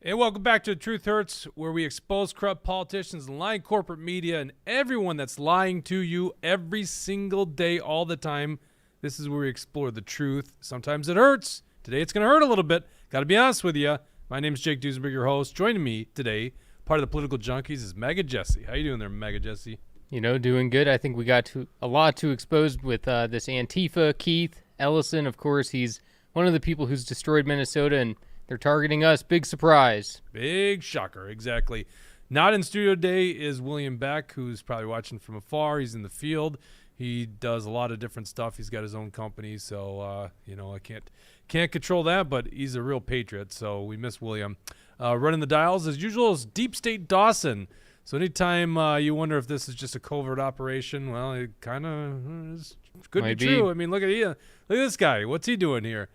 And welcome back to Truth Hurts, where we expose corrupt politicians and lying corporate media and everyone that's lying to you every single day, all the time. This is where we explore the truth. Sometimes it hurts. Today it's going to hurt a little bit. Got to be honest with you. My name is Jake Duesenberg, your host. Joining me today, part of the Political Junkies, is Mega Jesse. How you doing there, Mega Jesse? Doing good. I think we got a lot to expose with this Antifa. Keith Ellison, of course, he's one of the people who's destroyed Minnesota, and they're targeting us. Big surprise. Big shocker, exactly. Not in studio today is William Beck, who's probably watching from afar. He's in the field. He does a lot of different stuff. He's got his own company, so I can't control that, but he's a real patriot, so we miss William. Running the dials, as usual, is Deep State Dawson. So anytime you wonder if this is just a covert operation, well, it kind of could be true. I mean, look at this guy. What's he doing here?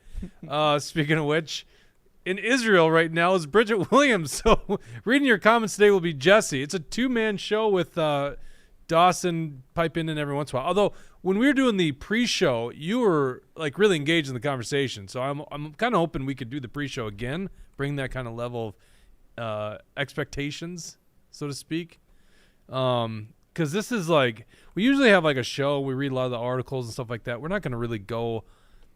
Speaking of which, in Israel right now is Bridget Williams. So reading your comments today will be Jesse. It's a two-man show with Dawson piping in every once in a while. Although when we were doing the pre-show, you were like really engaged in the conversation. So I'm kind of hoping we could do the pre-show again, bring that kind of level of expectations, so to speak. Because this is like, we usually have like a show, we read a lot of the articles and stuff like that. We're not going to really go,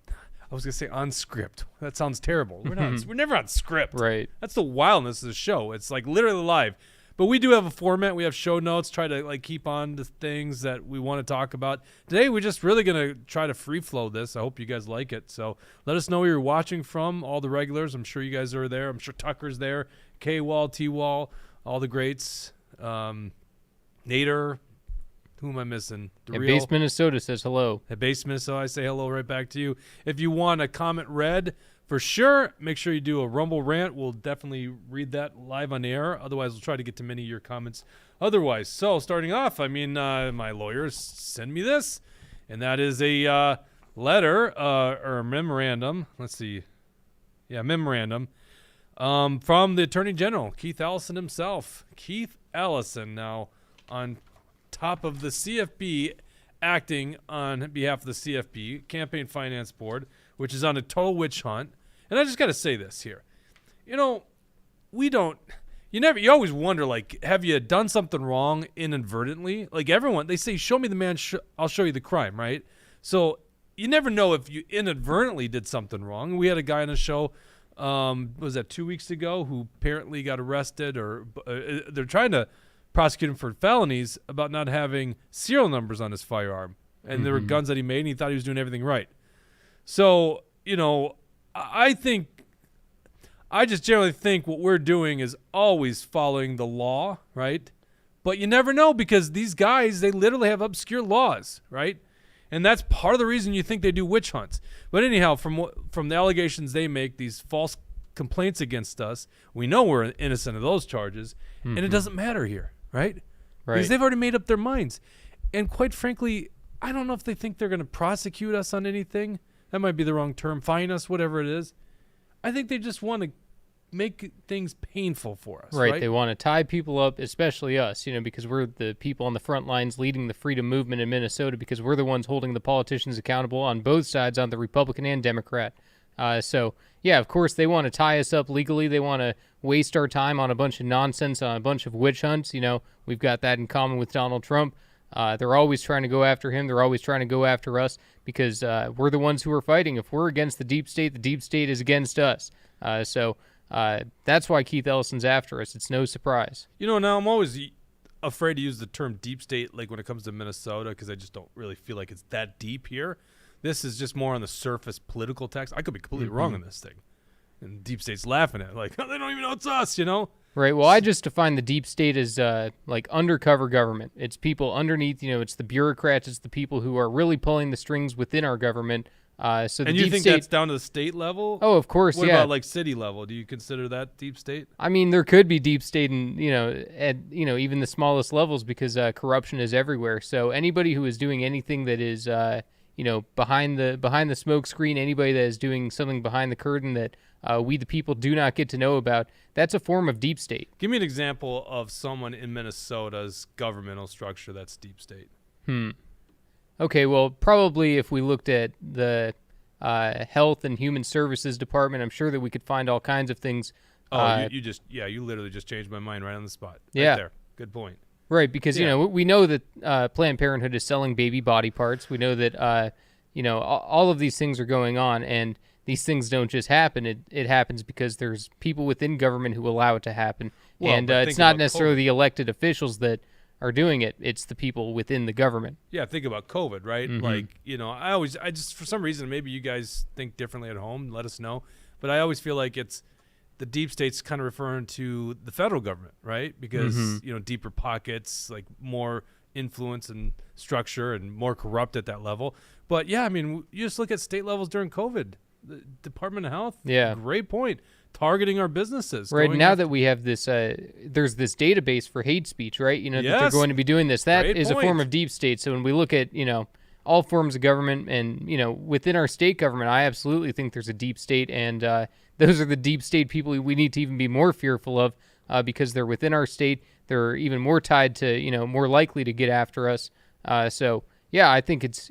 I was going to say on script. That sounds terrible. We're never on script. Right. That's the wildness of the show. It's like literally live. But we do have a format. We have show notes, try to like keep on to things that we want to talk about. Today, we're just really going to try to free flow this. I hope you guys like it. So let us know where you're watching from, all the regulars. I'm sure you guys are there. I'm sure Tucker's there, K-Wall, T-Wall, all the greats. Nader, who am I missing? At Base Minnesota says hello. At Base Minnesota, I say hello right back to you. If you want a comment read, for sure, make sure you do a Rumble rant. We'll definitely read that live on air. Otherwise, we'll try to get to many of your comments otherwise. So starting off, my lawyers send me this, and that is a letter or a memorandum. Let's see. Yeah, memorandum from the Attorney General, Keith Ellison himself. Keith Ellison, now on top of the CFB, acting on behalf of the CFB, Campaign Finance Board, which is on a total witch hunt. And I just got to say this here. You always wonder, like, have you done something wrong inadvertently? Like everyone, they say, show me the man, I'll show you the crime, right? So you never know if you inadvertently did something wrong. We had a guy on the show, was that 2 weeks ago, who apparently got arrested, or they're trying to prosecute him for felonies about not having serial numbers on his firearm. And there were guns that he made, and he thought he was doing everything right. So, I just generally think what we're doing is always following the law, right? But you never know, because these guys, they literally have obscure laws, right? And that's part of the reason you think they do witch hunts. But anyhow, from the allegations they make, these false complaints against us, we know we're innocent of those charges, and it doesn't matter here, right? Because they've already made up their minds. And quite frankly, I don't know if they think they're going to prosecute us on anything. That might be the wrong term. Fine us, whatever it is. I think they just want to make things painful for us. Right. They want to tie people up, especially us, because we're the people on the front lines leading the freedom movement in Minnesota, because we're the ones holding the politicians accountable on both sides, on the Republican and Democrat. So, yeah, of course, they want to tie us up legally. They want to waste our time on a bunch of nonsense, on a bunch of witch hunts. We've got that in common with Donald Trump. They're always trying to go after him. They're always trying to go after us, because we're the ones who are fighting. If we're against the deep state is against us. So that's why Keith Ellison's after us. It's no surprise. Now I'm always afraid to use the term deep state, like when it comes to Minnesota, because I just don't really feel like it's that deep here. This is just more on the surface political text. I could be completely wrong on this thing. And deep state's laughing at it, like, oh, they don't even know it's us, Right. Well, I just define the deep state as like undercover government. It's people underneath, it's the bureaucrats, it's the people who are really pulling the strings within our government. So and you think that's down to the state level? Oh, of course, what about like city level? Do you consider that deep state? I mean, there could be deep state in, at even the smallest levels, because corruption is everywhere. So anybody who is doing anything that is behind the smoke screen, anybody that is doing something behind the curtain that we the people do not get to know about, that's a form of deep state. Give me an example of someone in Minnesota's governmental structure that's deep state. Okay, well, probably if we looked at the Health and Human Services Department, I'm sure that we could find all kinds of things Oh, you literally just changed my mind right on the spot. Right Yeah. there. Good point. Right, because we know that Planned Parenthood is selling baby body parts. We know that all of these things are going on, and these things don't just happen. It happens because there's people within government who allow it to happen, Well, and but it's think not about necessarily COVID. the elected officials that are doing it. It's the people within the government. Yeah, think about COVID, right? Mhm. Like, I just, for some reason, maybe you guys think differently at home, let us know. But I always feel like it's the deep state's kind of referring to the federal government, right? Because, deeper pockets, like more influence and structure and more corrupt at that level. But yeah, I mean, you just look at state levels during COVID. The Department of Health, Yeah. great point. Targeting our businesses. Right, going now after- that we have this, there's this database for hate speech, right? That they're Yes. going to be doing this. That Great is a form point. of deep state. So when we look at, all forms of government and, within our state government, I absolutely think there's a deep state. And those are the deep state people we need to even be more fearful of because they're within our state. They're even more tied to, more likely to get after us. So, yeah, I think it's,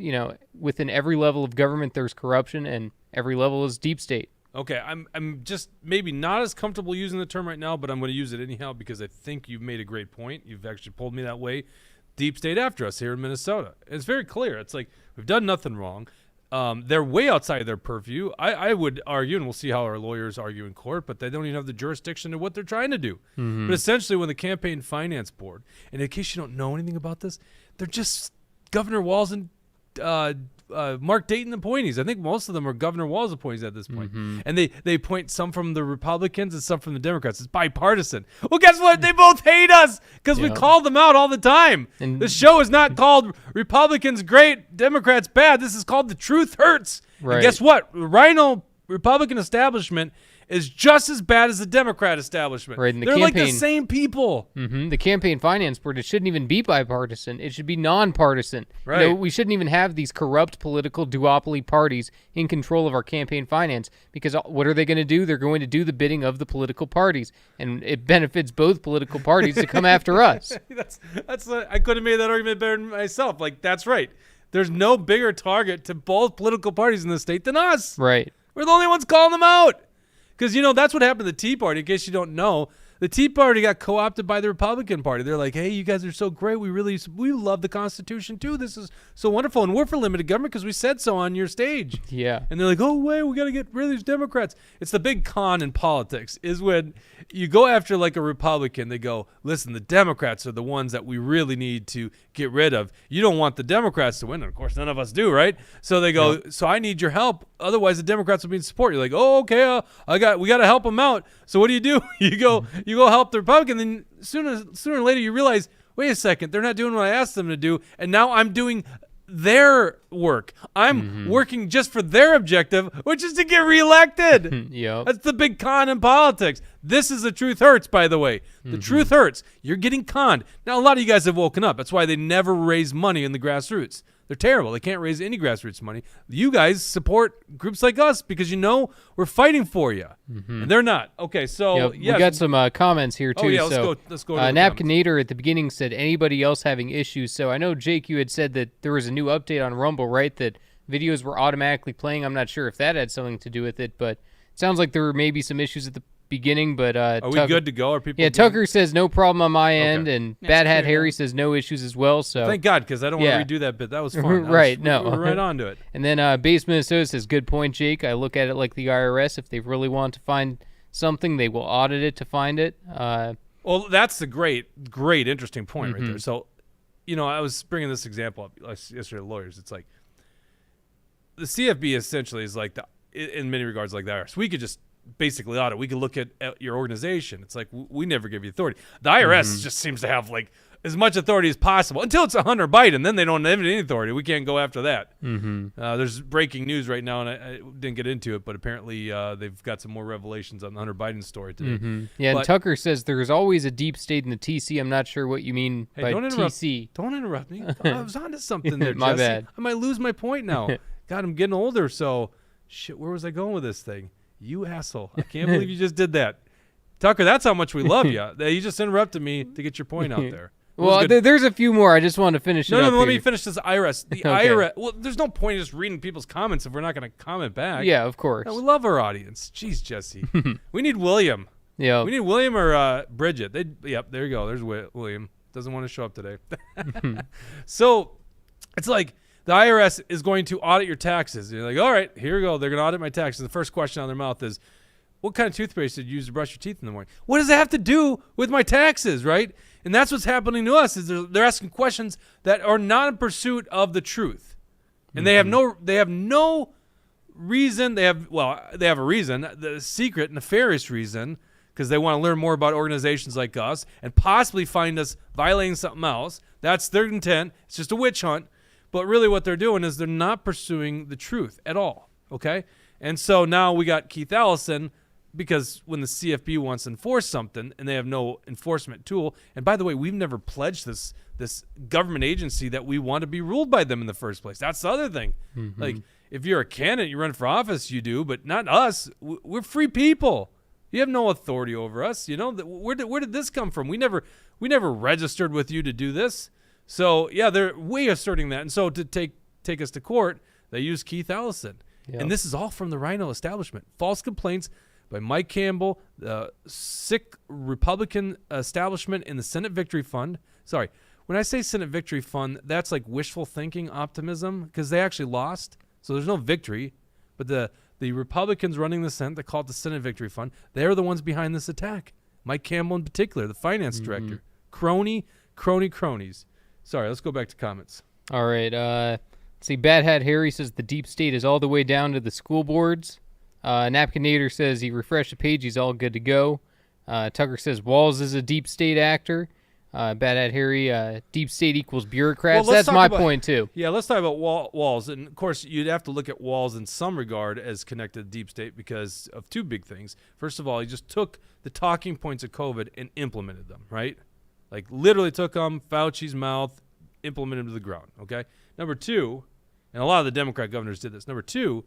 within every level of government, there's corruption, and every level is deep state. Okay, I'm just maybe not as comfortable using the term right now, but I'm going to use it anyhow because I think you've made a great point. You've actually pulled me that way. Deep state after us here in Minnesota. It's very clear. It's like we've done nothing wrong. They're way outside their purview. I would argue, and we'll see how our lawyers argue in court, but they don't even have the jurisdiction to what they're trying to do. But essentially, when the Campaign Finance Board, and in case you don't know anything about this, they're just Governor Walz and Mark Dayton appointees. I think most of them are Governor Walz appointees at this point. And they appoint some from the Republicans and some from the Democrats. It's bipartisan. Well, guess what? They both hate us because we Yeah. call them out all the time. And- This show is not called Republicans Great, Democrats Bad. This is called The Truth Hurts. Right. And guess what? RINO Republican establishment is just as bad as the Democrat establishment. Right, and the They're like the campaign- same people. The Campaign Finance Board, it shouldn't even be bipartisan. It should be nonpartisan. Right. We shouldn't even have these corrupt political duopoly parties in control of our campaign finance because what are they going to do? They're going to do the bidding of the political parties, and it benefits both political parties to come after us. I could have made that argument better than myself. Like, that's right. There's no bigger target to both political parties in the state than us. Right. We're the only ones calling them out. Because, that's what happened to the Tea Party, in case you don't know. The Tea Party got co-opted by the Republican Party. They're like, hey, you guys are so great. We love the Constitution, too. This is so wonderful. And we're for limited government because we said so on your stage. Yeah. And they're like, oh, wait, we got to get rid of these Democrats. It's the big con in politics is when you go after like a Republican, they go, listen, the Democrats are the ones that we really need to get rid of. You don't want the Democrats to win. And of course, none of us do, right? So they go, so I need your help. Otherwise, the Democrats will be in support. You're like, oh, okay, we got to help them out. So what do? You go help the Republican. Then sooner or later, you realize, wait a second, they're not doing what I asked them to do. And now I'm doing their work. I'm working just for their objective, which is to get reelected. Yep. That's the big con in politics. This is the truth hurts, by the way. The truth hurts. You're getting conned. Now, a lot of you guys have woken up. That's why they never raise money in the grassroots. They're terrible. They can't raise any grassroots money. You guys support groups like us because we're fighting for you. And they're not. Okay, so Yep. We got some comments here too. Oh, yeah, so, let's go to the Napkinator at the beginning said, anybody else having issues? So I know, Jake, you had said that there was a new update on Rumble, right? That videos were automatically playing. I'm not sure if that had something to do with it, but it sounds like there were maybe some issues at the beginning. But Are we good to go? Are people? Yeah, good? Tucker says no problem on my end, and That's Bad Hat clear, Harry though. says no issues as well. So Thank God, because I don't want to redo that bit. That was fun. Right, We're right on to it. And then Base Minnesota says, good point, Jake. I look at it like the IRS. If they really want to find something, they will audit it to find it. Well, that's the great, interesting point right there. So, I was bringing this example up yesterday to lawyers. It's like the CFB essentially is like in many regards like the IRS. We could just basically audit. We could look at your organization. It's like we never give you authority. The IRS just seems to have like as much authority as possible until it's a Hunter Biden. Then they don't have any authority. We can't go after that. There's breaking news right now, and I didn't get into it, but apparently they've got some more revelations on the Hunter Biden story today. Yeah, and But- Tucker says there's always a deep state in the TC. I'm not sure what you mean Hey, by don't interrupt. TC. Don't interrupt me. I was onto something there, My Jesse. bad. I might lose my point now. God, I'm getting older, so shit. Where was I going with this thing? You asshole! I can't believe you just did that, Tucker. That's how much we love you. You just interrupted me to get your point out there. It was Well, good. there's a few more. I just wanted to finish it No, up let here. me finish this IRS. The Okay. IRS. Well, there's no point in just reading people's comments if we're not going to comment back. Yeah, of course. No, we love our audience. Jeez, Jesse. We need William. Yeah. We need William or Bridget. Yep, there you go. There's William. Doesn't want to show up today. So it's like the IRS is going to audit your taxes. You're like, all right, here we go. They're going to audit my taxes. The first question out of their mouth is, what kind of toothpaste did you use to brush your teeth in the morning? What does that have to do with my taxes, right? And that's what's happening to us is they're asking questions that are not in pursuit of the truth. And they have no reason. They have a reason, the secret, nefarious reason, because they want to learn more about organizations like us and possibly find us violating something else. That's their intent. It's just a witch hunt. But really what they're doing is they're not pursuing the truth at all, okay? And so now we got Keith Ellison, because when the CFB wants to enforce something and they have no enforcement tool, and by the way, we've never pledged this government agency that we want to be ruled by them in the first place. That's the other thing. Like, if you're a candidate, you run for office, you do, but not us. We're free people. You have no authority over us. You know, where did this come from? We never registered with you to do this. So yeah, they're way asserting that. And so to take us to court, they use Keith Ellison. Yep. And this is all from the RINO Establishment. False complaints by Mike Campbell, the sick Republican establishment in the Senate Victory Fund. Sorry, when I say Senate Victory Fund, that's like wishful thinking, optimism, because they actually lost. So there's no victory. But the Republicans running the Senate, they call it the Senate Victory Fund, they're the ones behind this attack. Mike Campbell in particular, the finance director. Cronies. Sorry, let's go back to comments. All right. Let's see, Bad Hat Harry says the deep state is all the way down to the school boards. Napkinator says he refreshed the page. He's all good to go. Tucker says Walls is a deep state actor. Bad Hat Harry, deep state equals bureaucrats. Well, that's my point, too. Yeah, let's talk about Walls. And, of course, you'd have to look at Walls in some regard as connected to deep state because of two big things. First of all, he just took the talking points of COVID and implemented them, right? Like, literally took them, Fauci's mouth, implemented them to the ground, okay? Number two, and a lot of the Democrat governors did this. Number two,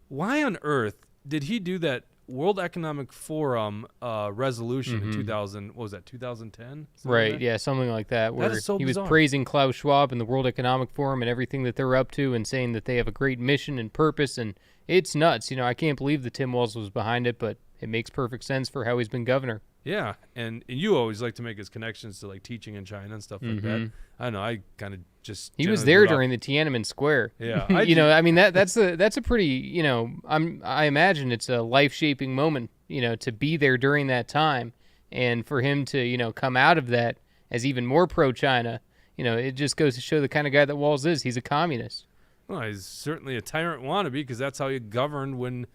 why on earth did he do that World Economic Forum resolution in 2010? Right, yeah, something like that, where is so he was bizarre. praising Klaus Schwab and the World Economic Forum and everything that they're up to and saying that they have a great mission and purpose, and it's nuts. You know, I can't believe that Tim Walz was behind it, but it makes perfect sense for how he's been governor. Yeah, and you always like to make his connections to, like, teaching in China and stuff like that. I don't know, I kind of just... He was there during the Tiananmen Square. Yeah. I mean, that's a pretty, you know, I imagine it's a life-shaping moment, you know, to be there during that time, and for him to, you know, come out of that as even more pro-China, you know, it just goes to show the kind of guy that Walz is. He's a communist. Well, he's certainly a tyrant wannabe because that's how he governed when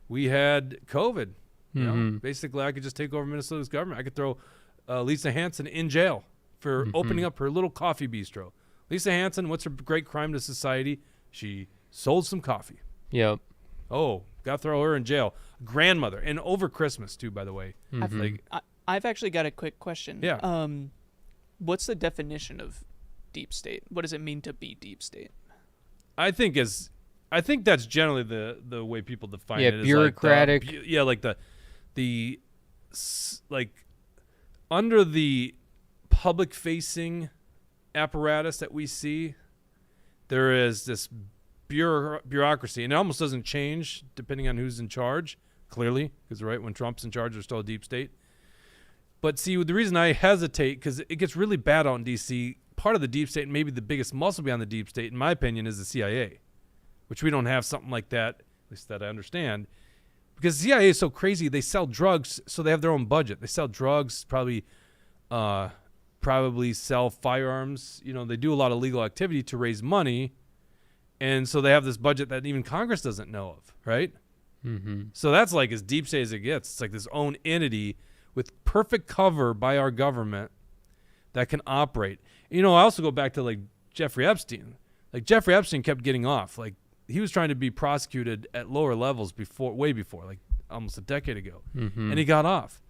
we had COVID. You know, basically, I could just take over Minnesota's government. I could throw Lisa Hanson in jail for opening up her little coffee bistro. Lisa Hanson, what's her great crime to society? She sold some coffee. Yep. Oh, got to throw her in jail. Grandmother. And over Christmas, too, by the way. I've actually got a quick question. Yeah. What's the definition of deep state? What does it mean to be deep state? I think that's generally the way people define it. Yeah, bureaucratic. Like like under the public-facing apparatus that we see, there is this bureaucracy, and it almost doesn't change depending on who's in charge. Clearly, because right when Trump's in charge, there's still a deep state. But see, the reason I hesitate because it gets really bad out in D.C. Part of the deep state, and maybe the biggest muscle behind the deep state, in my opinion, is the CIA, which we don't have something like that, at least that I understand. Because the CIA is so crazy, they sell drugs, so they have their own budget. They sell drugs, probably sell firearms. You know, they do a lot of legal activity to raise money, and so they have this budget that even Congress doesn't know of, right? So that's like as deep state as it gets. It's like this own entity with perfect cover by our government that can operate. You know, I also go back to like Jeffrey Epstein. Like Jeffrey Epstein kept getting off. Like he was trying to be prosecuted at lower levels way before, like almost a decade ago, and he got off.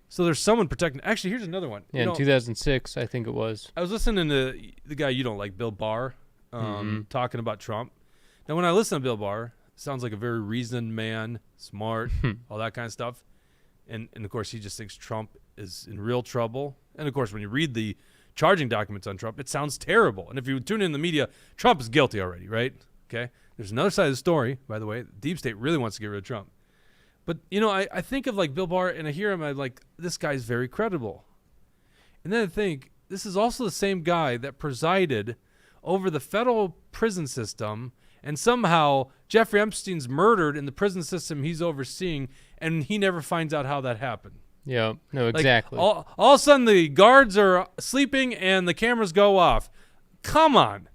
So there's someone protecting. Actually, here's another one. Yeah, in 2006, I think it was. I was listening to the guy you don't like, Bill Barr, talking about Trump. Now, when I listen to Bill Barr, sounds like a very reasoned man, smart, all that kind of stuff. And of course, he just thinks Trump is in real trouble. And of course, when you read the charging documents on Trump, it sounds terrible. And if you tune in the media, Trump is guilty already, right? Okay. There's another side of the story, by the way. The deep state really wants to get rid of Trump. But, I think of like Bill Barr and I hear him, I'm like, this guy's very credible. And then I think this is also the same guy that presided over the federal prison system, and somehow Jeffrey Epstein's murdered in the prison system he's overseeing, and he never finds out how that happened. Yeah, no, Like, exactly. all of a sudden the guards are sleeping and the cameras go off. Come on.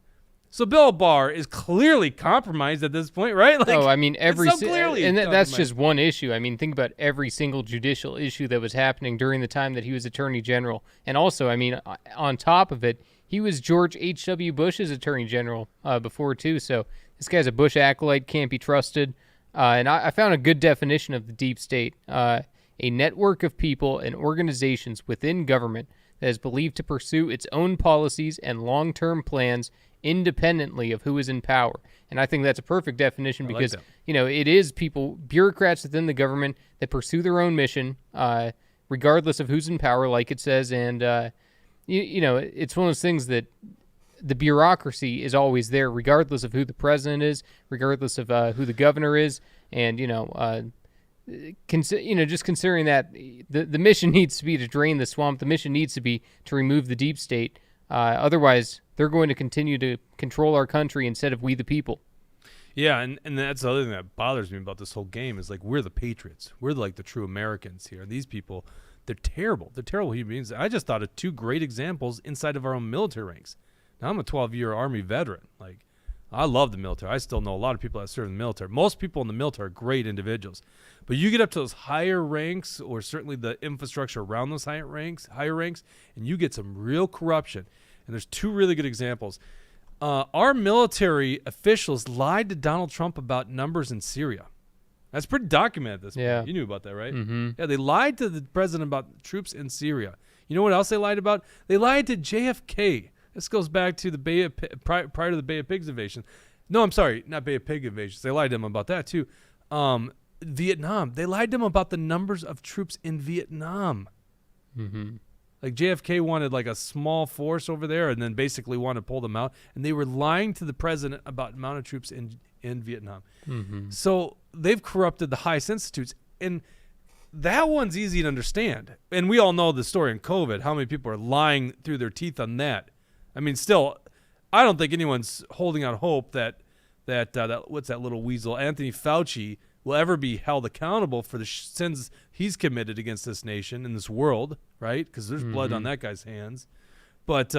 So Bill Barr is clearly compromised at this point, right? Like, I mean, it's so clearly and that's compromised. just one issue. I mean, think about every single judicial issue that was happening during the time that he was Attorney General. And also, I mean, on top of it, he was George H.W. Bush's Attorney General before, too. So this guy's a Bush acolyte, can't be trusted. And I found a good definition of the deep state. A network of people and organizations within government that is believed to pursue its own policies and long-term plans independently of who is in power. And I think that's a perfect definition because, it is bureaucrats within the government that pursue their own mission, regardless of who's in power, like it says. And, it's one of those things that the bureaucracy is always there, regardless of who the president is, regardless of who the governor is. And, just considering that the mission needs to be to drain the swamp, the mission needs to be to remove the deep state. Otherwise, they're going to continue to control our country instead of we the people. Yeah, and that's the other thing that bothers me about this whole game is like we're the patriots. We're like the true Americans here. These people, they're terrible. They're terrible human beings. I just thought of two great examples inside of our own military ranks. Now, I'm a 12-year Army veteran. Like, I love the military. I still know a lot of people that serve in the military. Most people in the military are great individuals. But you get up to those higher ranks, or certainly the infrastructure around those higher ranks, and you get some real corruption. And there's two really good examples. Our military officials lied to Donald Trump about numbers in Syria. That's pretty documented at this point. You knew about that, right? Mm-hmm. Yeah, they lied to the president about troops in Syria. You know what else they lied about? They lied to JFK. This goes back to the prior to the Bay of Pigs invasion. No, I'm sorry, not Bay of Pig invasions. They lied to him about that too. Vietnam. They lied to him about the numbers of troops in Vietnam. Mm-hmm. Like JFK wanted like a small force over there and then basically wanted to pull them out. And they were lying to the president about the amount of troops in Vietnam. Mm-hmm. So they've corrupted the highest institutes. And that one's easy to understand. And we all know the story in COVID, how many people are lying through their teeth on that. I mean, still, I don't think anyone's holding out hope that what's that little weasel, Anthony Fauci, will ever be held accountable for the sins he's committed against this nation and this world, right? Because there's blood on that guy's hands. But,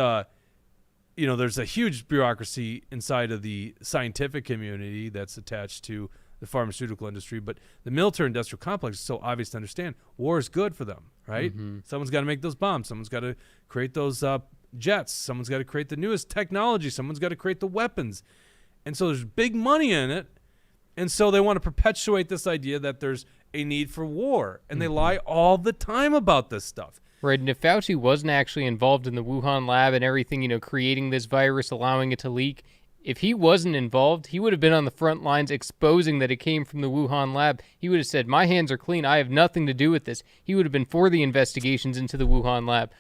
there's a huge bureaucracy inside of the scientific community that's attached to the pharmaceutical industry. But the military-industrial complex is so obvious to understand. War is good for them, right? Mm-hmm. Someone's got to make those bombs. Someone's got to create those jets. Someone's got to create the newest technology. Someone's got to create the weapons. And so there's big money in it. And so they want to perpetuate this idea that there's a need for war. And they lie all the time about this stuff. Right, and if Fauci wasn't actually involved in the Wuhan lab and everything, creating this virus, allowing it to leak, if he wasn't involved, he would have been on the front lines exposing that it came from the Wuhan lab. He would have said, my hands are clean. I have nothing to do with this. He would have been for the investigations into the Wuhan lab.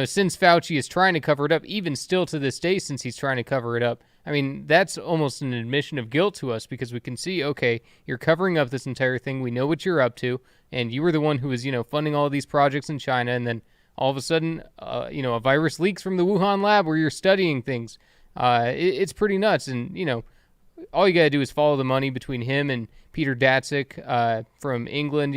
Since Fauci is trying to cover it up, even still to this day, since he's trying to cover it up, I mean, that's almost an admission of guilt to us because we can see, okay, you're covering up this entire thing. We know what you're up to. And you were the one who was, funding all of these projects in China. And then all of a sudden, a virus leaks from the Wuhan lab where you're studying things. It's pretty nuts. And, all you got to do is follow the money between him and Peter Daszak from England,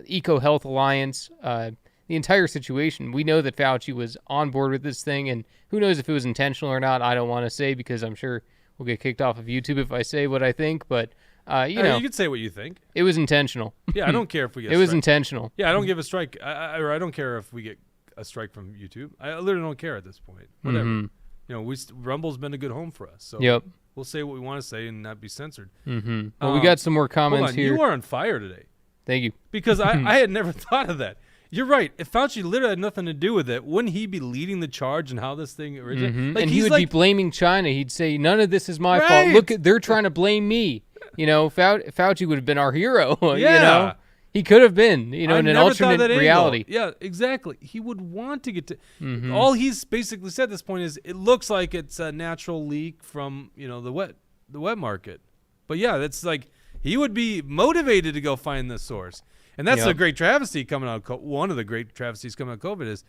Eco Health Alliance, the entire situation. We know that Fauci was on board with this thing, and who knows if it was intentional or not. I don't want to say because I'm sure we'll get kicked off of YouTube if I say what I think, but you can say what you think. It was intentional. Yeah, I don't care if we get it was intentional. Yeah, I don't give a strike. I don't care if we get a strike from YouTube. I literally don't care at this point. Whatever. Mm-hmm. Rumble's been a good home for us. So yep. We'll say what we want to say and not be censored. Mm-hmm. Well, we got some more comments here. You are on fire today. Thank you. Because I had never thought of that. You're right. If Fauci literally had nothing to do with it, wouldn't he be leading the charge and how this thing originated? Mm-hmm. And he would be blaming China. He'd say, none of this is my fault. Look, they're trying to blame me. Fauci would have been our hero. Yeah. He could have been, in an alternate reality. Yeah, exactly. He would want to get to... All he's basically said at this point is it looks like it's a natural leak from, the wet market. But yeah, that's like... he would be motivated to go find this source. And that's Yep. the great travesty coming out. One of the great travesties coming out of COVID is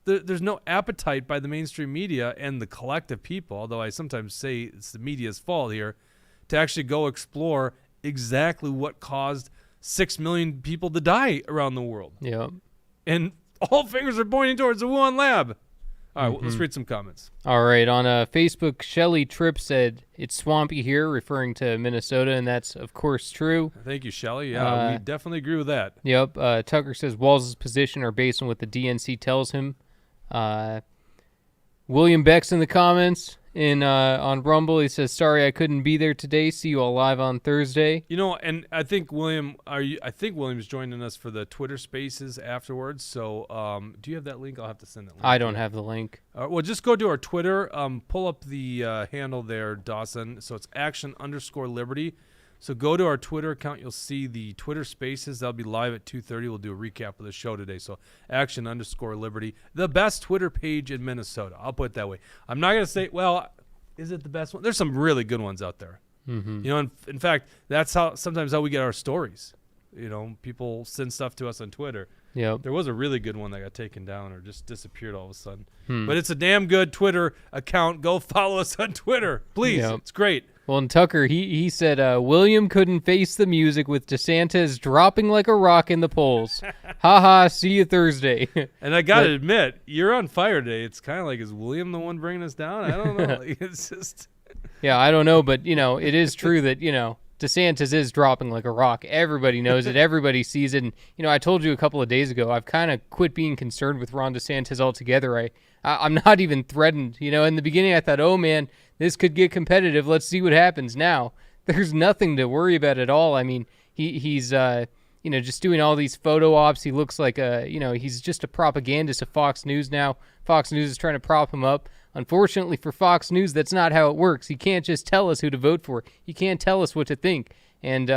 there's no appetite by the mainstream media and the collective people, although I sometimes say it's the media's fault here, to actually go explore exactly what caused 6 million people to die around the world. Yep. And all fingers are pointing towards the Wuhan lab. All right, well, let's read some comments. All right, on Facebook, Shelly Tripp said, it's swampy here, referring to Minnesota, and that's, of course, true. Thank you, Shelley. Yeah, we definitely agree with that. Yep. Tucker says Walls' position are based on what the DNC tells him. William Beck's in the comments on Rumble. He says, sorry I couldn't be there today. See you all live on Thursday. You know, and I think William's joining us for the Twitter Spaces afterwards. So, do you have that link? I'll have to send that link. I don't have the link. Well, just go to our Twitter. Pull up the handle there, Dawson. So it's action_liberty. So go to our Twitter account. You'll see the Twitter Spaces. That'll be live at 2:30. We'll do a recap of the show today. So action_liberty, the best Twitter page in Minnesota. I'll put it that way. I'm not gonna say, well, is it the best one? There's some really good ones out there. Mm-hmm. You know, in fact, that's sometimes how we get our stories. You know, people send stuff to us on Twitter. Yep. There was a really good one that got taken down or just disappeared all of a sudden. But it's a damn good Twitter account. Go follow us on Twitter, please. Yep. It's great. Well, and Tucker, he said, William couldn't face the music with DeSantis dropping like a rock in the polls. Ha, see you Thursday. And I got to admit, you're on fire today. It's kind of like, is William the one bringing us down? I don't know. It's just... Yeah, I don't know, but, it is true that, DeSantis is dropping like a rock. Everybody knows it. Everybody sees it. And, I told you a couple of days ago, I've kind of quit being concerned with Ron DeSantis altogether. I'm not even threatened. In the beginning, I thought, oh, man, this could get competitive. Let's see what happens now. There's nothing to worry about at all. I mean, he's just doing all these photo ops. He looks like he's just a propagandist of Fox News now. Fox News is trying to prop him up. Unfortunately for Fox News, that's not how it works. He can't just tell us who to vote for. He can't tell us what to think. And,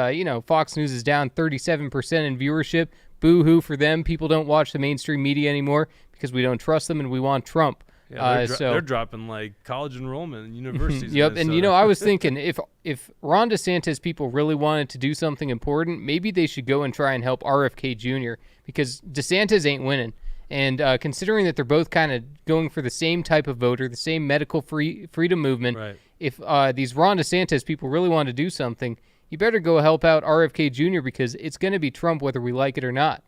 Fox News is down 37% in viewership. Boo-hoo for them. People don't watch the mainstream media anymore because we don't trust them and we want Trump. Yeah, they're dropping like college enrollment and universities. Yep, and I was thinking if Ron DeSantis people really wanted to do something important, maybe they should go and try and help RFK Jr. because DeSantis ain't winning. And considering that they're both kind of going for the same type of voter, the same medical freedom movement, right. If these Ron DeSantis people really want to do something, you better go help out RFK Jr. because it's going to be Trump whether we like it or not.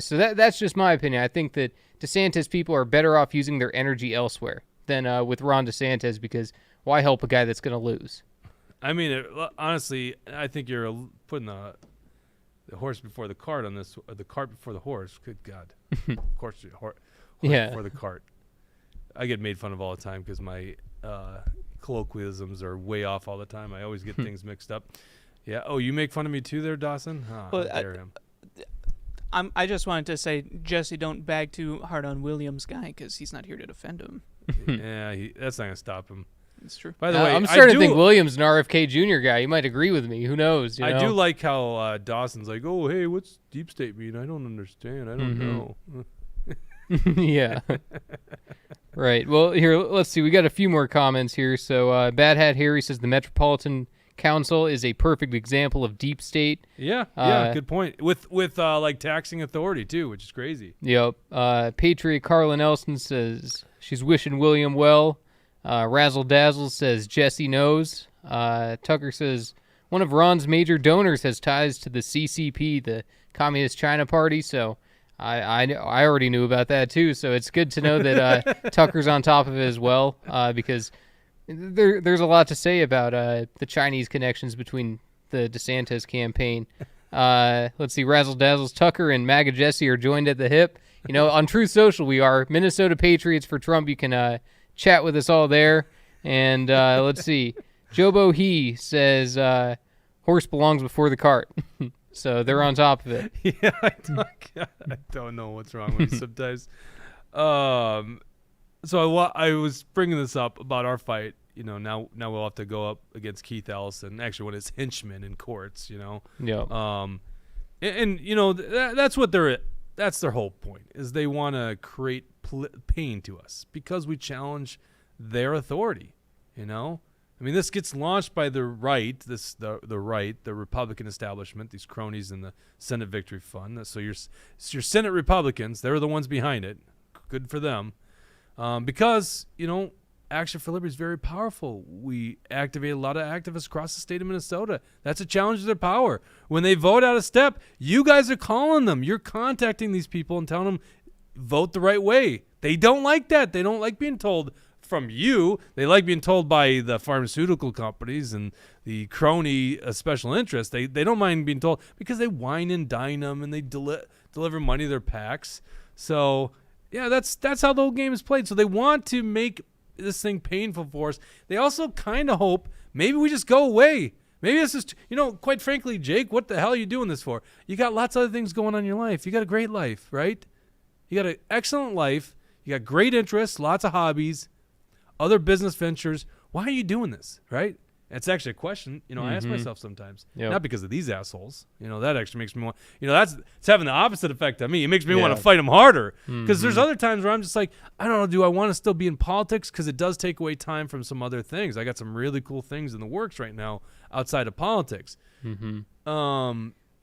So that's just my opinion. I think that DeSantis people are better off using their energy elsewhere than with Ron DeSantis because why help a guy that's going to lose? I mean, honestly, I think you're putting the horse before the cart on this, or the cart before the horse. Good God. Of course, horse before the cart. I get made fun of all the time because my colloquialisms are way off all the time. I always get things mixed up. Yeah. Oh, you make fun of me too there, Dawson? Well, how dare him. I just wanted to say, Jesse, don't bag too hard on William's guy because he's not here to defend him. Yeah, that's not going to stop him. It's true. By the way, I'm starting to think William's an RFK Jr. guy. You might agree with me. Who knows? I do like how Dawson's like, oh, hey, what's deep state mean? I don't understand. I don't know. Yeah. Right. Well, here, let's see. We got a few more comments here. So Bad Hat Harry says the Metropolitan Council is a perfect example of deep state. Yeah, good point. With like taxing authority too, which is crazy. Yep. Patriot Carlin Ellison says she's wishing William well. Razzle Dazzle says Jesse knows. Tucker says one of Ron's major donors has ties to the CCP, the Communist China Party. So I already knew about that too. So it's good to know that Tucker's on top of it as well, because there's a lot to say about the Chinese connections between the DeSantis campaign. Let's see, Razzle Dazzle's Tucker and MAGA Jesse are joined at the hip. On Truth Social, we are Minnesota Patriots for Trump. You can chat with us all there. And let's see, Jobo He says horse belongs before the cart. So they're on top of it. Yeah, I don't know what's wrong with me sometimes. So I was bringing this up about our fight. Now we'll have to go up against Keith Ellison. Actually, when it's henchmen in courts. Yeah. That's what that's their whole point, is they want to create pain to us because we challenge their authority. I mean, this gets launched by the right, the right, the Republican establishment, these cronies in the Senate Victory Fund. So your Senate Republicans, they're the ones behind it. Good for them. Because, Action for Liberty is very powerful. We activate a lot of activists across the state of Minnesota. That's a challenge to their power. When they vote out of step, you guys are calling them. You're contacting these people and telling them, vote the right way. They don't like that. They don't like being told from you. They like being told by the pharmaceutical companies and the crony special interests. They don't mind being told because they wine and dine them and they deliver money to their PACs. So, yeah, that's how the whole game is played. So they want to make this thing painful for us. They also kind of hope maybe we just go away. Maybe this is, quite frankly, Jake, what the hell are you doing this for? You got lots of other things going on in your life. You got a great life, right? You got an excellent life. You got great interests, lots of hobbies, other business ventures. Why are you doing this, right? It's actually a question, I ask myself sometimes. Yep. Not because of these assholes. That actually makes me want, it's having the opposite effect on me. It makes me want to fight them harder. Because there's other times where I'm just like, I don't know, do I want to still be in politics? Because it does take away time from some other things. I got some really cool things in the works right now outside of politics.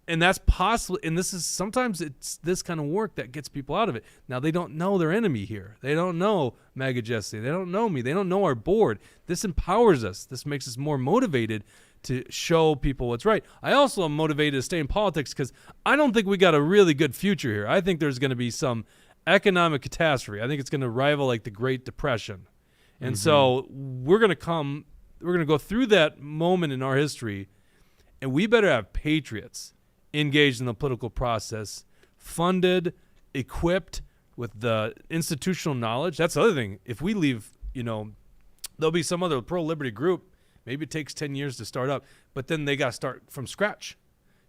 And that's possible. And sometimes it's this kind of work that gets people out of it. Now, they don't know their enemy here. They don't know MAGA Jesse. They don't know me. They don't know our board. This empowers us. This makes us more motivated to show people what's right. I also am motivated to stay in politics because I don't think we got a really good future here. I think there's going to be some economic catastrophe. I think it's going to rival like the Great Depression. And so we're going to go through that moment in our history, and we better have patriots engaged in the political process, funded, equipped with the institutional knowledge. That's the other thing. If we leave, there'll be some other pro-liberty group. Maybe it takes 10 years to start up, but then they got to start from scratch.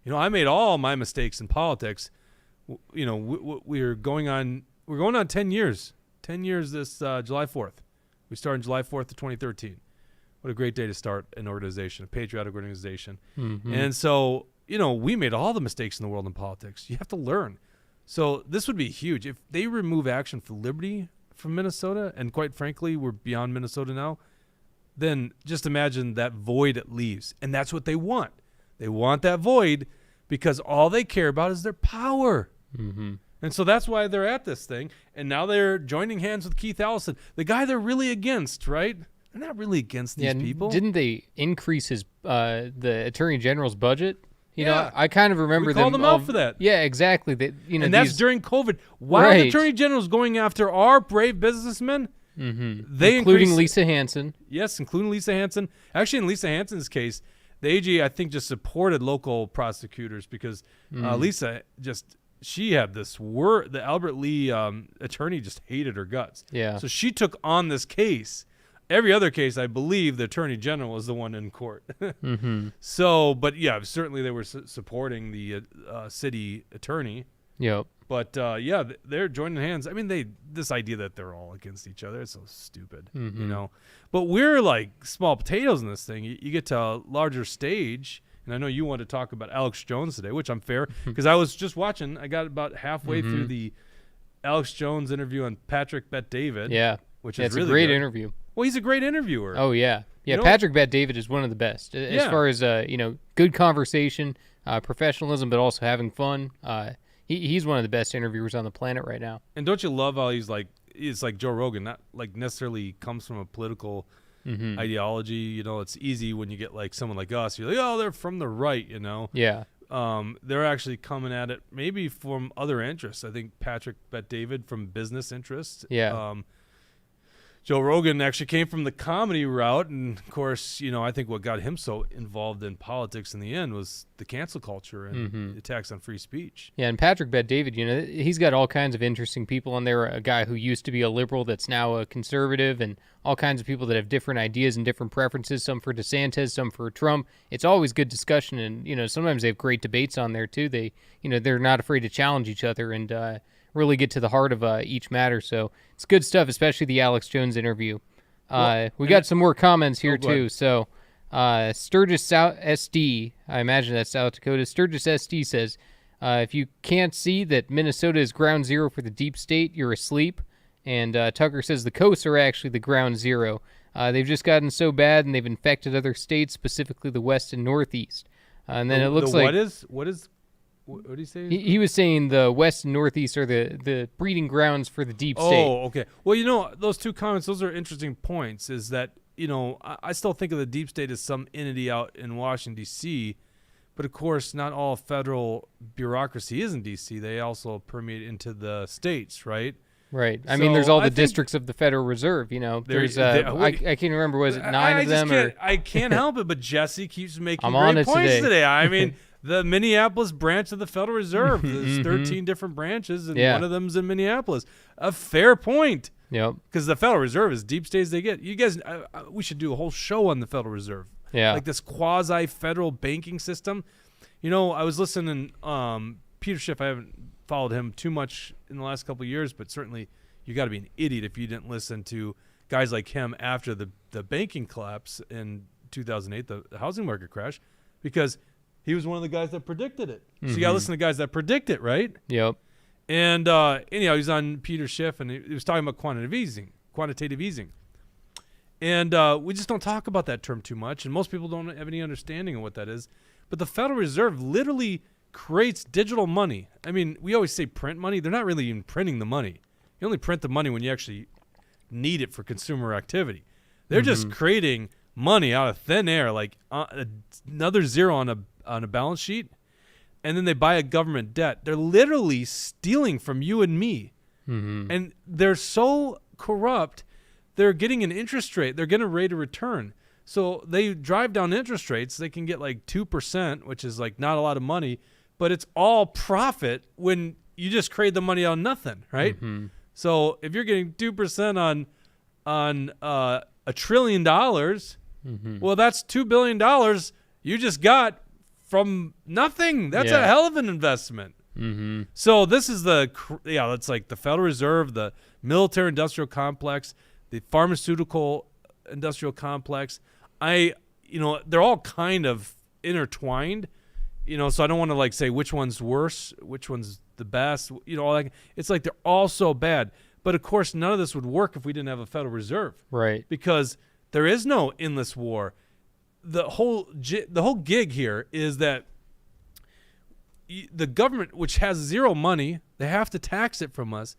I made all my mistakes in politics. We're going on 10 years. 10 years this July 4th. We started July 4th of 2013. What a great day to start an organization, a patriotic organization. And so, we made all the mistakes in the world in politics. You have to learn. So this would be huge. If they remove Action for Liberty from Minnesota, and quite frankly, we're beyond Minnesota now, then just imagine that void it leaves. And that's what they want. They want that void because all they care about is their power. And so that's why they're at this thing. And now they're joining hands with Keith Ellison, the guy they're really against, right? They're not really against these people. Didn't they increase the Attorney General's budget? I kind of remember them. We called them out for that. Yeah, exactly. And that's during COVID. While the Attorney General's going after our brave businessmen, they including Lisa Hansen. Yes, including Lisa Hansen. Actually, in Lisa Hansen's case, the AG, I think, just supported local prosecutors because Lisa she had this word. The Albert Lee attorney just hated her guts. Yeah. So she took on this case. Every other case, I believe, the Attorney General was the one in court. So, but yeah, certainly they were supporting the city attorney. Yep. But they're joining hands. I mean, this idea that they're all against each other is so stupid, But we're like small potatoes in this thing. You get to a larger stage, and I know you want to talk about Alex Jones today, which I'm fair because I was just watching. I got about halfway through the Alex Jones interview on Patrick Bet-David. Yeah, which is it's really a great good. interview. Well, he's a great interviewer. Oh, yeah. Yeah, Patrick Bet-David is one of the best as far as, good conversation, professionalism, but also having fun. He's one of the best interviewers on the planet right now. And don't you love how it's like Joe Rogan, not like necessarily comes from a political ideology. It's easy when you get like someone like us. You're like, oh, they're from the right, Yeah. They're actually coming at it maybe from other interests. I think Patrick Bet-David from business interests. Yeah. Joe Rogan actually came from the comedy route, and of course, I think what got him so involved in politics in the end was the cancel culture and attacks on free speech. Yeah, and Patrick Bet-David, he's got all kinds of interesting people on there. A guy who used to be a liberal that's now a conservative, and all kinds of people that have different ideas and different preferences. Some for DeSantis, some for Trump. It's always good discussion, and sometimes they have great debates on there too. They, they're not afraid to challenge each other and really get to the heart of each matter. So it's good stuff, especially the Alex Jones interview. We got some more comments here too. So Sturgis South SD, I imagine that's South Dakota. Sturgis SD says, if you can't see that Minnesota is ground zero for the deep state, you're asleep. And Tucker says the coasts are actually the ground zero. They've just gotten so bad, and they've infected other states, specifically the West and Northeast. And then it looks like... What did he say? He was saying the West and Northeast are the breeding grounds for the deep state. Oh, okay. Well, those two comments, those are interesting points, is that, I still think of the deep state as some entity out in Washington, D.C., but of course, not all federal bureaucracy is in D.C. They also permeate into the states, right? Right. I So mean, there's all the I think districts of the Federal Reserve. There's I can't remember. Was it nine of them? I can't help it, but Jesse keeps making I'm on great it points today. I mean, the Minneapolis branch of the Federal Reserve. There's 13 different branches, and one of them's in Minneapolis. A fair point. Yep. Because the Federal Reserve is deep state as they get. You guys, we should do a whole show on the Federal Reserve. Yeah. Like this quasi-federal banking system. I was listening Peter Schiff. I haven't followed him too much in the last couple of years, but certainly you got to be an idiot if you didn't listen to guys like him after the banking collapse in 2008, the housing market crash, because he was one of the guys that predicted it. So you got to listen to guys that predict it, right? Yep. And anyhow, he's on Peter Schiff, and he was talking about quantitative easing. And we just don't talk about that term too much, and most people don't have any understanding of what that is. But the Federal Reserve literally creates digital money. I mean, we always say print money. They're not really even printing the money. You only print the money when you actually need it for consumer activity. They're just creating money out of thin air, like another zero on a balance sheet, and then they buy a government debt. They're literally stealing from you and me. And they're so corrupt, they're getting an interest rate. They're getting a rate of return. So they drive down interest rates. They can get like 2%, which is like not a lot of money, but it's all profit when you just create the money out of nothing, right? So if you're getting 2% on $1 trillion, well, that's $2 billion you just got from nothing. That's a hell of an investment. So this is it's like the Federal Reserve, the military industrial complex, the pharmaceutical industrial complex. They're all kind of intertwined, so I don't want to like say which one's worse, which one's the best, it's like they're all so bad. But of course, none of this would work if we didn't have a Federal Reserve. Right. Because there is no endless war. The whole gig here is that the government, which has zero money, they have to tax it from us.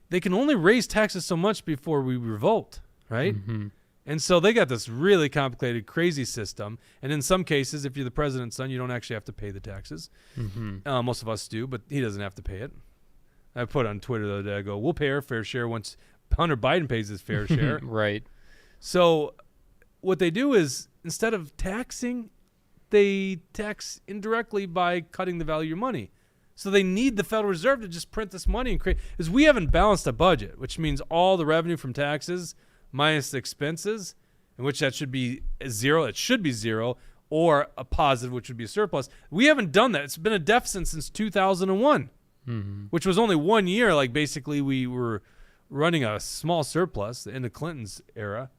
They can only raise taxes so much before we revolt, right? And so they got this really complicated, crazy system. And in some cases, if you're the president's son, you don't actually have to pay the taxes. Most of us do, but he doesn't have to pay it. I put on Twitter the other day, I go, we'll pay our fair share once Hunter Biden pays his fair share. Right. So what they do is, instead of taxing, they tax indirectly by cutting the value of your money. So they need the Federal Reserve to just print this money and create, because we haven't balanced a budget, which means all the revenue from taxes minus the expenses, in which that should be zero. It should be zero, or a positive, which would be a surplus. We haven't done that. It's been a deficit since 2001, which was only 1 year. Like basically we were running a small surplus in the Clinton's era.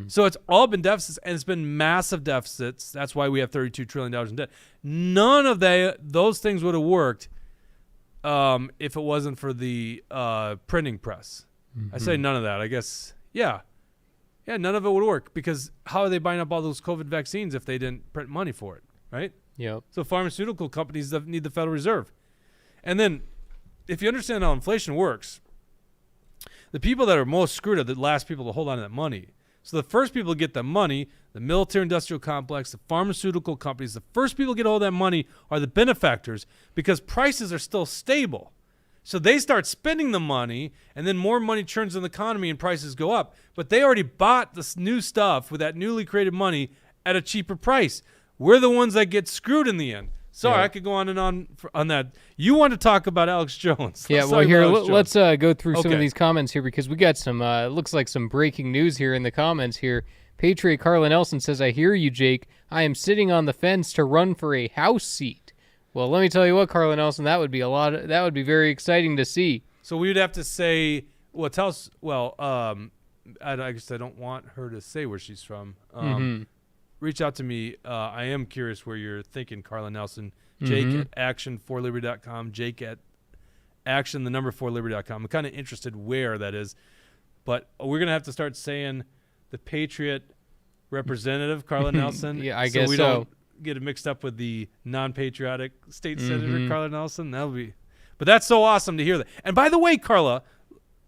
So it's all been deficits, and it's been massive deficits. That's why we have $32 trillion in debt. None of those things would have worked if it wasn't for the printing press. I say none of that. I guess, yeah, none of it would work, because how are they buying up all those COVID vaccines if they didn't print money for it, right? Yep. So pharmaceutical companies need the Federal Reserve. And then if you understand how inflation works, the people that are most screwed are the last people to hold on to that money. So the first people to get the money, the military industrial complex, the pharmaceutical companies, the first people to get all that money are the benefactors, because prices are still stable. So they start spending the money, and then more money churns in the economy and prices go up. But they already bought this new stuff with that newly created money at a cheaper price. We're the ones that get screwed in the end. Sorry, I could go on and on that. You want to talk about Alex Jones. Yeah, well, here, let's go through some of these comments here, because we got some, looks like some breaking news here in the comments here. Patriot Carlin Ellison says, I hear you, Jake. I am sitting on the fence to run for a House seat. Well, let me tell you what, Carlin Ellison, that would be very exciting to see. So we would have to say, I guess I don't want her to say where she's from. Reach out to me. I am curious where you're thinking, Carlin Nelson. Jake at action4liberty.com. Jake at action, the number 4liberty.com. I'm kind of interested where that is. But we're going to have to start saying the Patriot representative, Carla Nelson. Yeah, I so guess we so. don't get it mixed up with the non-patriotic state senator, Carla Nelson. That'll be, but that's so awesome to hear that. And by the way, Carla,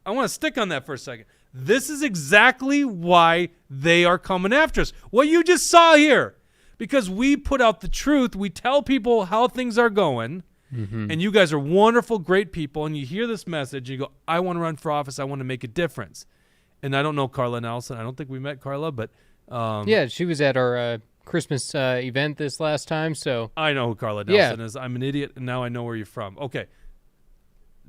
I want to stick on that for a second. This is exactly why they are coming after us. What you just saw here, because we put out the truth. We tell people how things are going. And you guys are wonderful, great people, and you hear this message, and you go, I want to run for office, I want to make a difference. And I don't know Carla Nelson. I don't think we met Carla, but... yeah, she was at our Christmas event this last time, so... I know who Carla Nelson is. I'm an idiot, and now I know where you're from. Okay.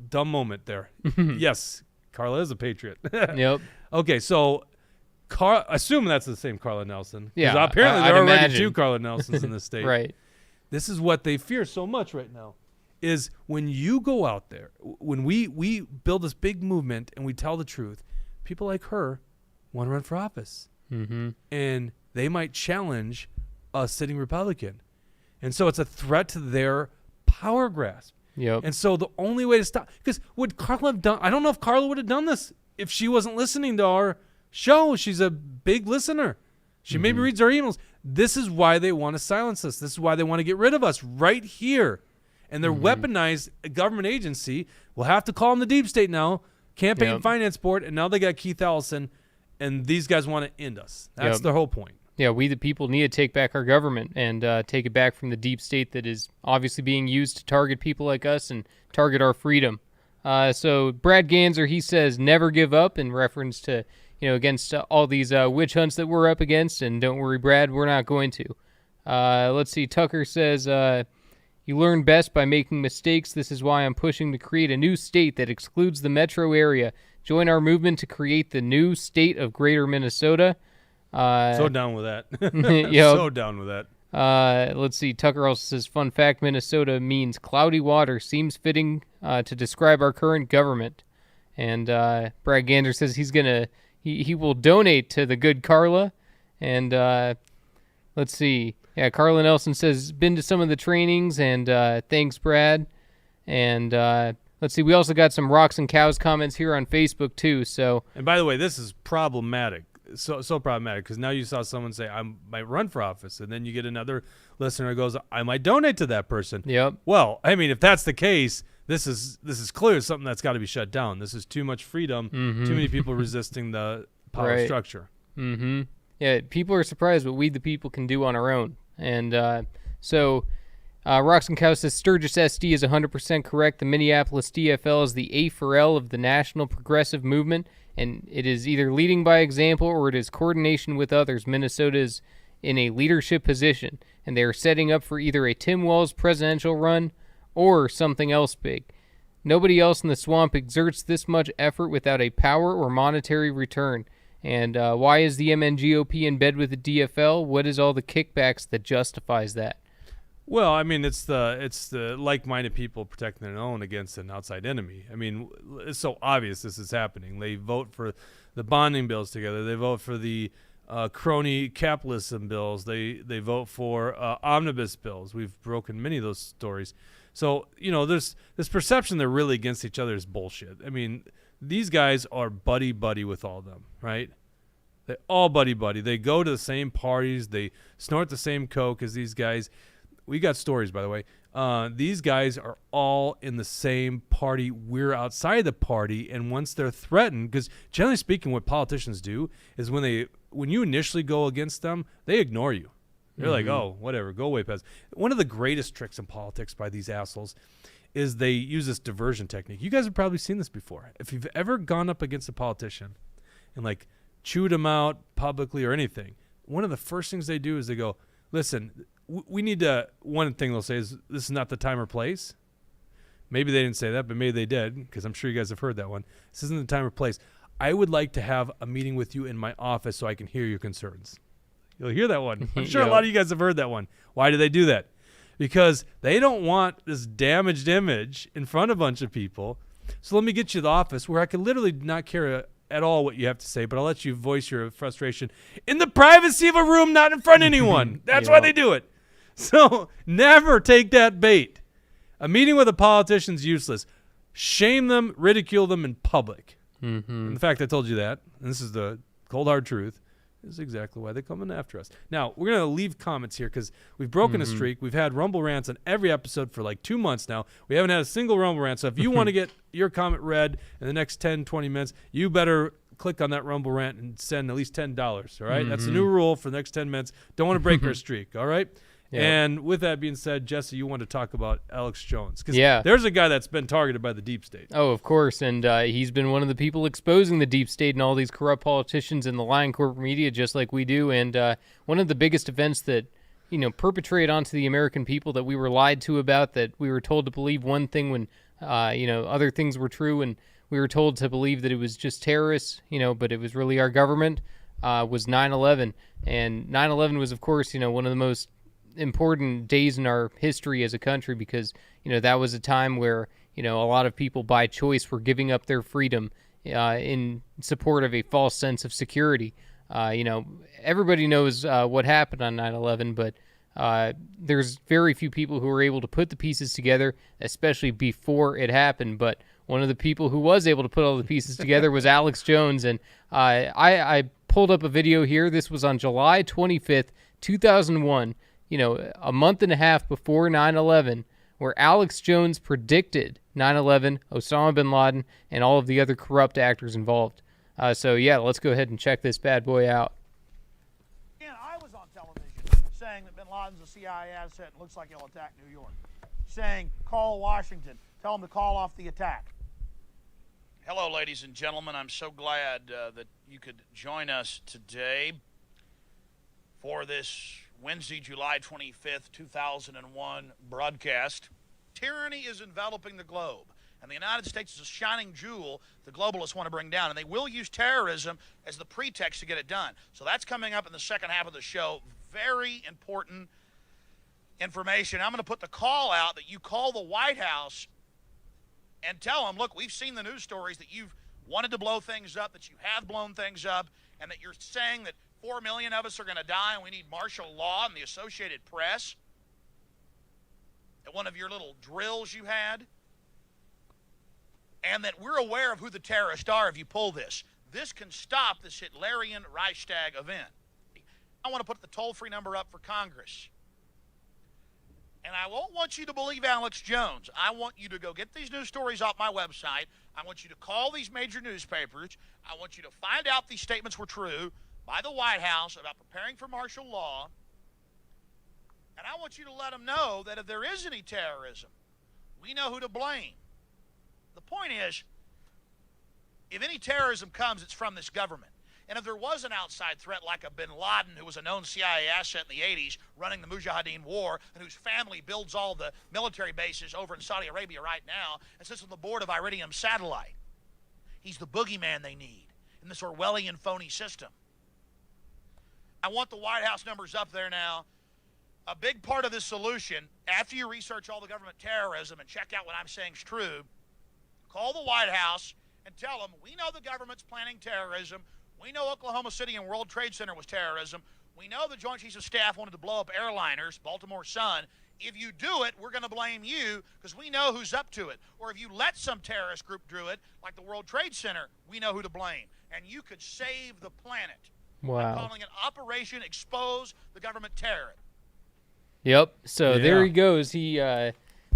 Dumb moment there. Yes, Carla is a patriot. Yep. Okay, so... assume that's the same Carla Nelson. 'Cause Yeah, apparently I'd there are already imagine. 2 Carla Nelsons in this state. Right. This is what they fear so much right now, is when you go out there, when we build this big movement and we tell the truth, people like her want to run for office. And they might challenge a sitting Republican. And so it's a threat to their power grasp. Yep. And so the only way to stop, because would Carla have done, I don't know if Carla would have done this if she wasn't listening to our show. She's a big listener. She maybe reads our emails. This is why they want to silence us. This is why they want to get rid of us right here. And their weaponized government agency will have to call them the deep state now, Campaign Finance Board, and now they got Keith Ellison, and these guys want to end us. That's their whole point. Yeah, we the people need to take back our government and take it back from the deep state that is obviously being used to target people like us and target our freedom. So Brad Ganser, he says, never give up in reference to, against all these witch hunts that we're up against. And don't worry, Brad, we're not going to. Let's see. Tucker says, you learn best by making mistakes. This is why I'm pushing to create a new state that excludes the metro area. Join our movement to create the new state of Greater Minnesota. So down with that. Yep. So down with that. Let's see. Tucker also says, fun fact, Minnesota means cloudy water. Seems fitting to describe our current government. And Brad Gander says he will donate to the good Carla. And let's see. Yeah, Carla Nelson says, been to some of the trainings, and thanks, Brad. And let's see. We also got some Rocks and Cows comments here on Facebook, too. So. And by the way, this is problematic. So problematic, because now you saw someone say, I might run for office, and then you get another listener who goes, I might donate to that person. Yep. Well, I mean, if that's the case, this is clear something that's got to be shut down. This is too much freedom, too many people resisting the power structure. Yeah, people are surprised what we the people can do on our own. And so Rocks and Cows says Sturgis SD is 100% correct. The Minneapolis DFL is the A4L of the National Progressive Movement, and it is either leading by example or it is coordination with others. Minnesota is in a leadership position, and they are setting up for either a Tim Walz presidential run or something else big. Nobody else in the swamp exerts this much effort without a power or monetary return. And why is the MNGOP in bed with the DFL? What is all the kickbacks that justifies that? Well, I mean, it's the like-minded people protecting their own against an outside enemy. I mean, it's so obvious this is happening. They vote for the bonding bills together. They vote for the crony capitalism bills. They vote for omnibus bills. We've broken many of those stories. So, there's this perception they're really against each other is bullshit. I mean, these guys are buddy-buddy with all of them, right? They all buddy-buddy. They go to the same parties. They snort the same coke as these guys. We got stories, by the way. These guys are all in the same party. We're outside the party, and once they're threatened, because generally speaking, what politicians do is when you initially go against them, they ignore you. They're like, oh, whatever, go away, Pez. One of the greatest tricks in politics by these assholes is they use this diversion technique. You guys have probably seen this before. If you've ever gone up against a politician and chewed him out publicly or anything, one of the first things they do is they go, listen, we need to, one thing they'll say is, this is not the time or place. Maybe they didn't say that, but maybe they did, because I'm sure you guys have heard that one. This isn't the time or place. I would like to have a meeting with you in my office so I can hear your concerns. You'll hear that one. I'm sure a lot of you guys have heard that one. Why do they do that? Because they don't want this damaged image in front of a bunch of people. So let me get you to the office where I can literally not care at all what you have to say, but I'll let you voice your frustration in the privacy of a room, not in front of anyone. That's why they do it. So never take that bait. A meeting with a politician is useless. Shame them, ridicule them in public. And the fact I told you that, and this is the cold hard truth, is exactly why they're coming after us. Now, we're going to leave comments here because we've broken a streak. We've had Rumble Rants on every episode for like 2 months now. We haven't had a single Rumble Rant. So if you want to get your comment read in the next 10, 20 minutes, you better click on that Rumble Rant and send at least $10, all right? That's the new rule for the next 10 minutes. Don't want to break our streak, all right? Yeah. And with that being said, Jesse, you want to talk about Alex Jones. Because there's a guy that's been targeted by the deep state. Oh, of course. And he's been one of the people exposing the deep state and all these corrupt politicians in the lying corporate media, just like we do. And one of the biggest events that, perpetrate onto the American people that we were lied to about, that we were told to believe one thing when, other things were true. And we were told to believe that it was just terrorists, but it was really our government, was 9/11. And 9/11 was, of course, one of the most important days in our history as a country, because that was a time where a lot of people by choice were giving up their freedom in support of a false sense of security. Everybody knows what happened on 9/11, but there's very few people who were able to put the pieces together, especially before it happened. But one of the people who was able to put all the pieces together was Alex Jones, and I pulled up a video here. This was on July 25th, 2001. A month and a half before 9/11, where Alex Jones predicted 9/11, Osama bin Laden, and all of the other corrupt actors involved. Let's go ahead and check this bad boy out. Again, I was on television saying that bin Laden's a CIA asset and looks like he'll attack New York. Saying, call Washington, tell them to call off the attack. Hello, ladies and gentlemen. I'm so glad that you could join us today for this Wednesday, July 25th, 2001 broadcast. Tyranny is enveloping the globe, and the United States is a shining jewel the globalists want to bring down, and they will use terrorism as the pretext to get it done. So that's coming up in the second half of the show. Very important information. I'm going to put the call out that you call the White House and tell them, look, we've seen the news stories that you've wanted to blow things up, that you have blown things up, and that you're saying that 4 million of us are going to die and we need martial law and the Associated Press at one of your little drills you had, and that we're aware of who the terrorists are if you pull this. This can stop this Hitlerian Reichstag event. I want to put the toll-free number up for Congress. And I won't want you to believe Alex Jones. I want you to go get these news stories off my website. I want you to call these major newspapers. I want you to find out these statements were true by the White House about preparing for martial law. And I want you to let them know that if there is any terrorism, we know who to blame. The point is, if any terrorism comes, it's from this government. And if there was an outside threat like a bin Laden, who was a known CIA asset in the 80s, running the Mujahideen war, and whose family builds all the military bases over in Saudi Arabia right now, and sits on the board of Iridium Satellite. He's the boogeyman they need in this Orwellian phony system. I want the White House numbers up there now. A big part of this solution, after you research all the government terrorism and check out what I'm saying is true, call the White House and tell them, we know the government's planning terrorism. We know Oklahoma City and World Trade Center was terrorism. We know the Joint Chiefs of Staff wanted to blow up airliners, Baltimore Sun. If you do it, we're going to blame you because we know who's up to it. Or if you let some terrorist group do it, like the World Trade Center, we know who to blame. And you could save the planet. Wow. I'm calling it Operation Expose the Government Terror. Yep. So there he goes. He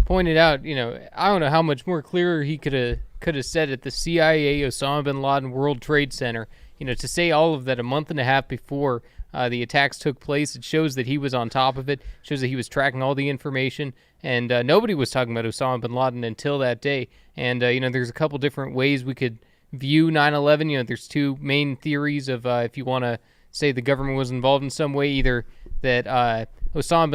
pointed out, I don't know how much more clearer he could have said it. The CIA, Osama bin Laden, World Trade Center. To say all of that a month and a half before the attacks took place, it shows that he was on top of it. Shows that he was tracking all the information, and nobody was talking about Osama bin Laden until that day. And there's a couple different ways we could view 9/11. There's two main theories of if you want to say the government was involved in some way, either that Osama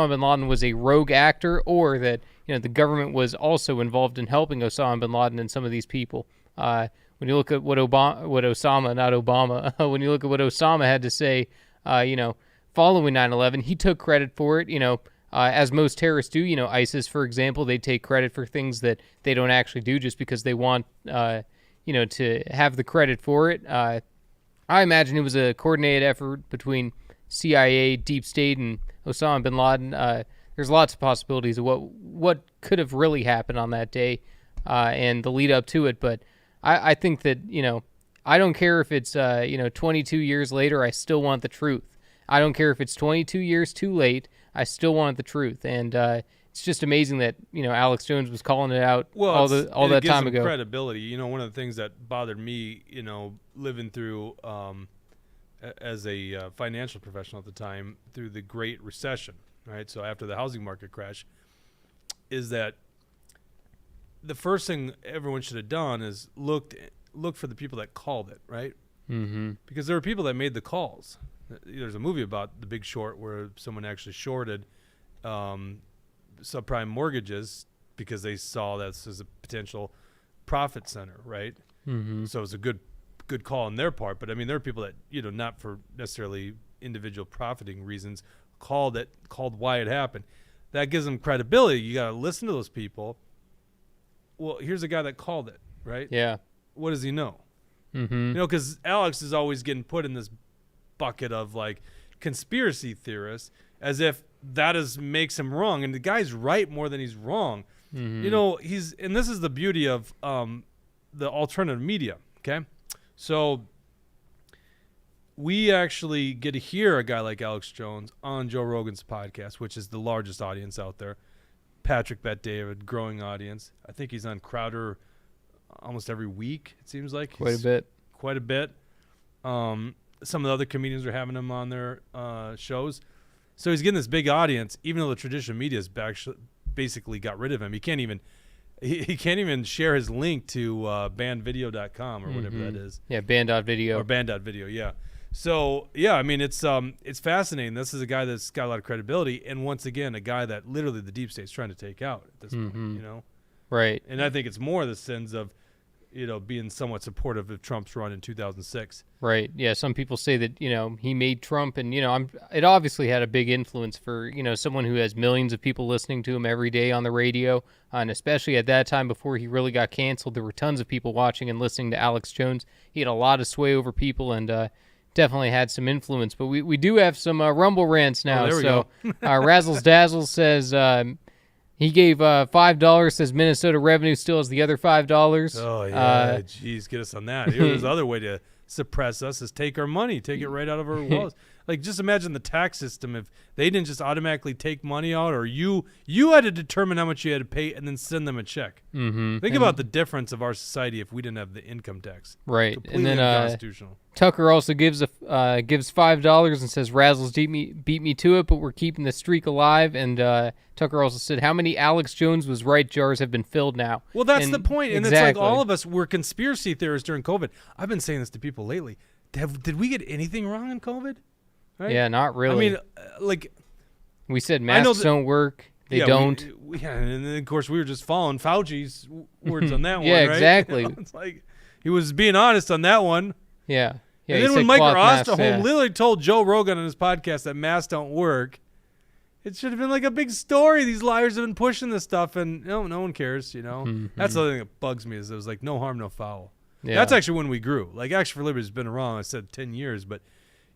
bin Laden was a rogue actor, or that the government was also involved in helping Osama bin Laden and some of these people. When you look at what Osama had to say, following 9/11, he took credit for it. As most terrorists do. ISIS, for example, they take credit for things that they don't actually do just because they want, to have the credit for it. I imagine it was a coordinated effort between CIA, Deep State, and Osama bin Laden. There's lots of possibilities of what could have really happened on that day and the lead up to it. But I think that, I don't care if it's 22 years later. I still want the truth. I don't care if it's 22 years too late. I still want the truth. And it's just amazing that Alex Jones was calling it out all that time ago. Credibility. One of the things that bothered me, living through as a financial professional at the time through the Great Recession, right? So after the housing market crash, is that the first thing everyone should have done is look for the people that called it, right? Mm-hmm. Because there were people that made the calls. There's a movie about The Big Short where someone actually shorted subprime mortgages because they saw this as a potential profit center, right? Mm-hmm. So it was a good call on their part. But I mean, there are people that not for necessarily individual profiting reasons called why it happened. That gives them credibility. You got to listen to those people. Well, here's a guy that called it, right? Yeah. What does he know? Mm-hmm. Because Alex is always getting put in this bucket of like conspiracy theorists as if that makes him wrong, and the guy's right more than he's wrong. Mm-hmm. And this is the beauty of the alternative media. Okay, so we actually get to hear a guy like Alex Jones on Joe Rogan's podcast, which is the largest audience out there. Patrick Bet David, growing audience. I think he's on Crowder almost every week. It seems like Quite a bit. Some of the other comedians are having him on their shows. So he's getting this big audience, even though the traditional media has basically got rid of him. He can't even share his link to bandvideo.com or whatever that is. Yeah, band.video. Or band.video, yeah. So, yeah, I mean, it's fascinating. This is a guy that's got a lot of credibility, and once again, a guy that literally the deep state's trying to take out at this point, Right. And I think it's more the sins of, being somewhat supportive of Trump's run in 2006. Right. Yeah. Some people say that, he made Trump and, it obviously had a big influence for, someone who has millions of people listening to him every day on the radio. And especially at that time before he really got canceled, there were tons of people watching and listening to Alex Jones. He had a lot of sway over people and definitely had some influence. But we do have some Rumble rants now. There we go. go. Razzles Dazzle says he gave $5, says Minnesota revenue still has the other $5. Oh, yeah. Jeez, get us on that. Here's the other way to suppress us is take our money, take it right out of our wallets. Like, just imagine the tax system if they didn't just automatically take money out, or you had to determine how much you had to pay and then send them a check. Mm-hmm. Think about the difference of our society if we didn't have the income tax. Right. Completely and then unconstitutional. Tucker also gives $5 and says Razzles beat me to it, but we're keeping the streak alive. And Tucker also said, how many Alex Jones was right jars have been filled now? Well, that's the point. And exactly. It's like all of us were conspiracy theorists during COVID. I've been saying this to people lately. Did we get anything wrong in COVID? Right? Yeah, not really. I mean, we said masks don't work. They don't. And then, of course, we were just following Fauci's words on that one, yeah, right? exactly. It's like he was being honest on that one. Yeah. And then when Mike Osterholm literally told Joe Rogan on his podcast that masks don't work, it should have been like a big story. These liars have been pushing this stuff, and no one cares, Mm-hmm. That's the other thing that bugs me is it was like no harm, no foul. Yeah. That's actually when we grew. Like, Action for Liberty has been around, I said 10 years, but,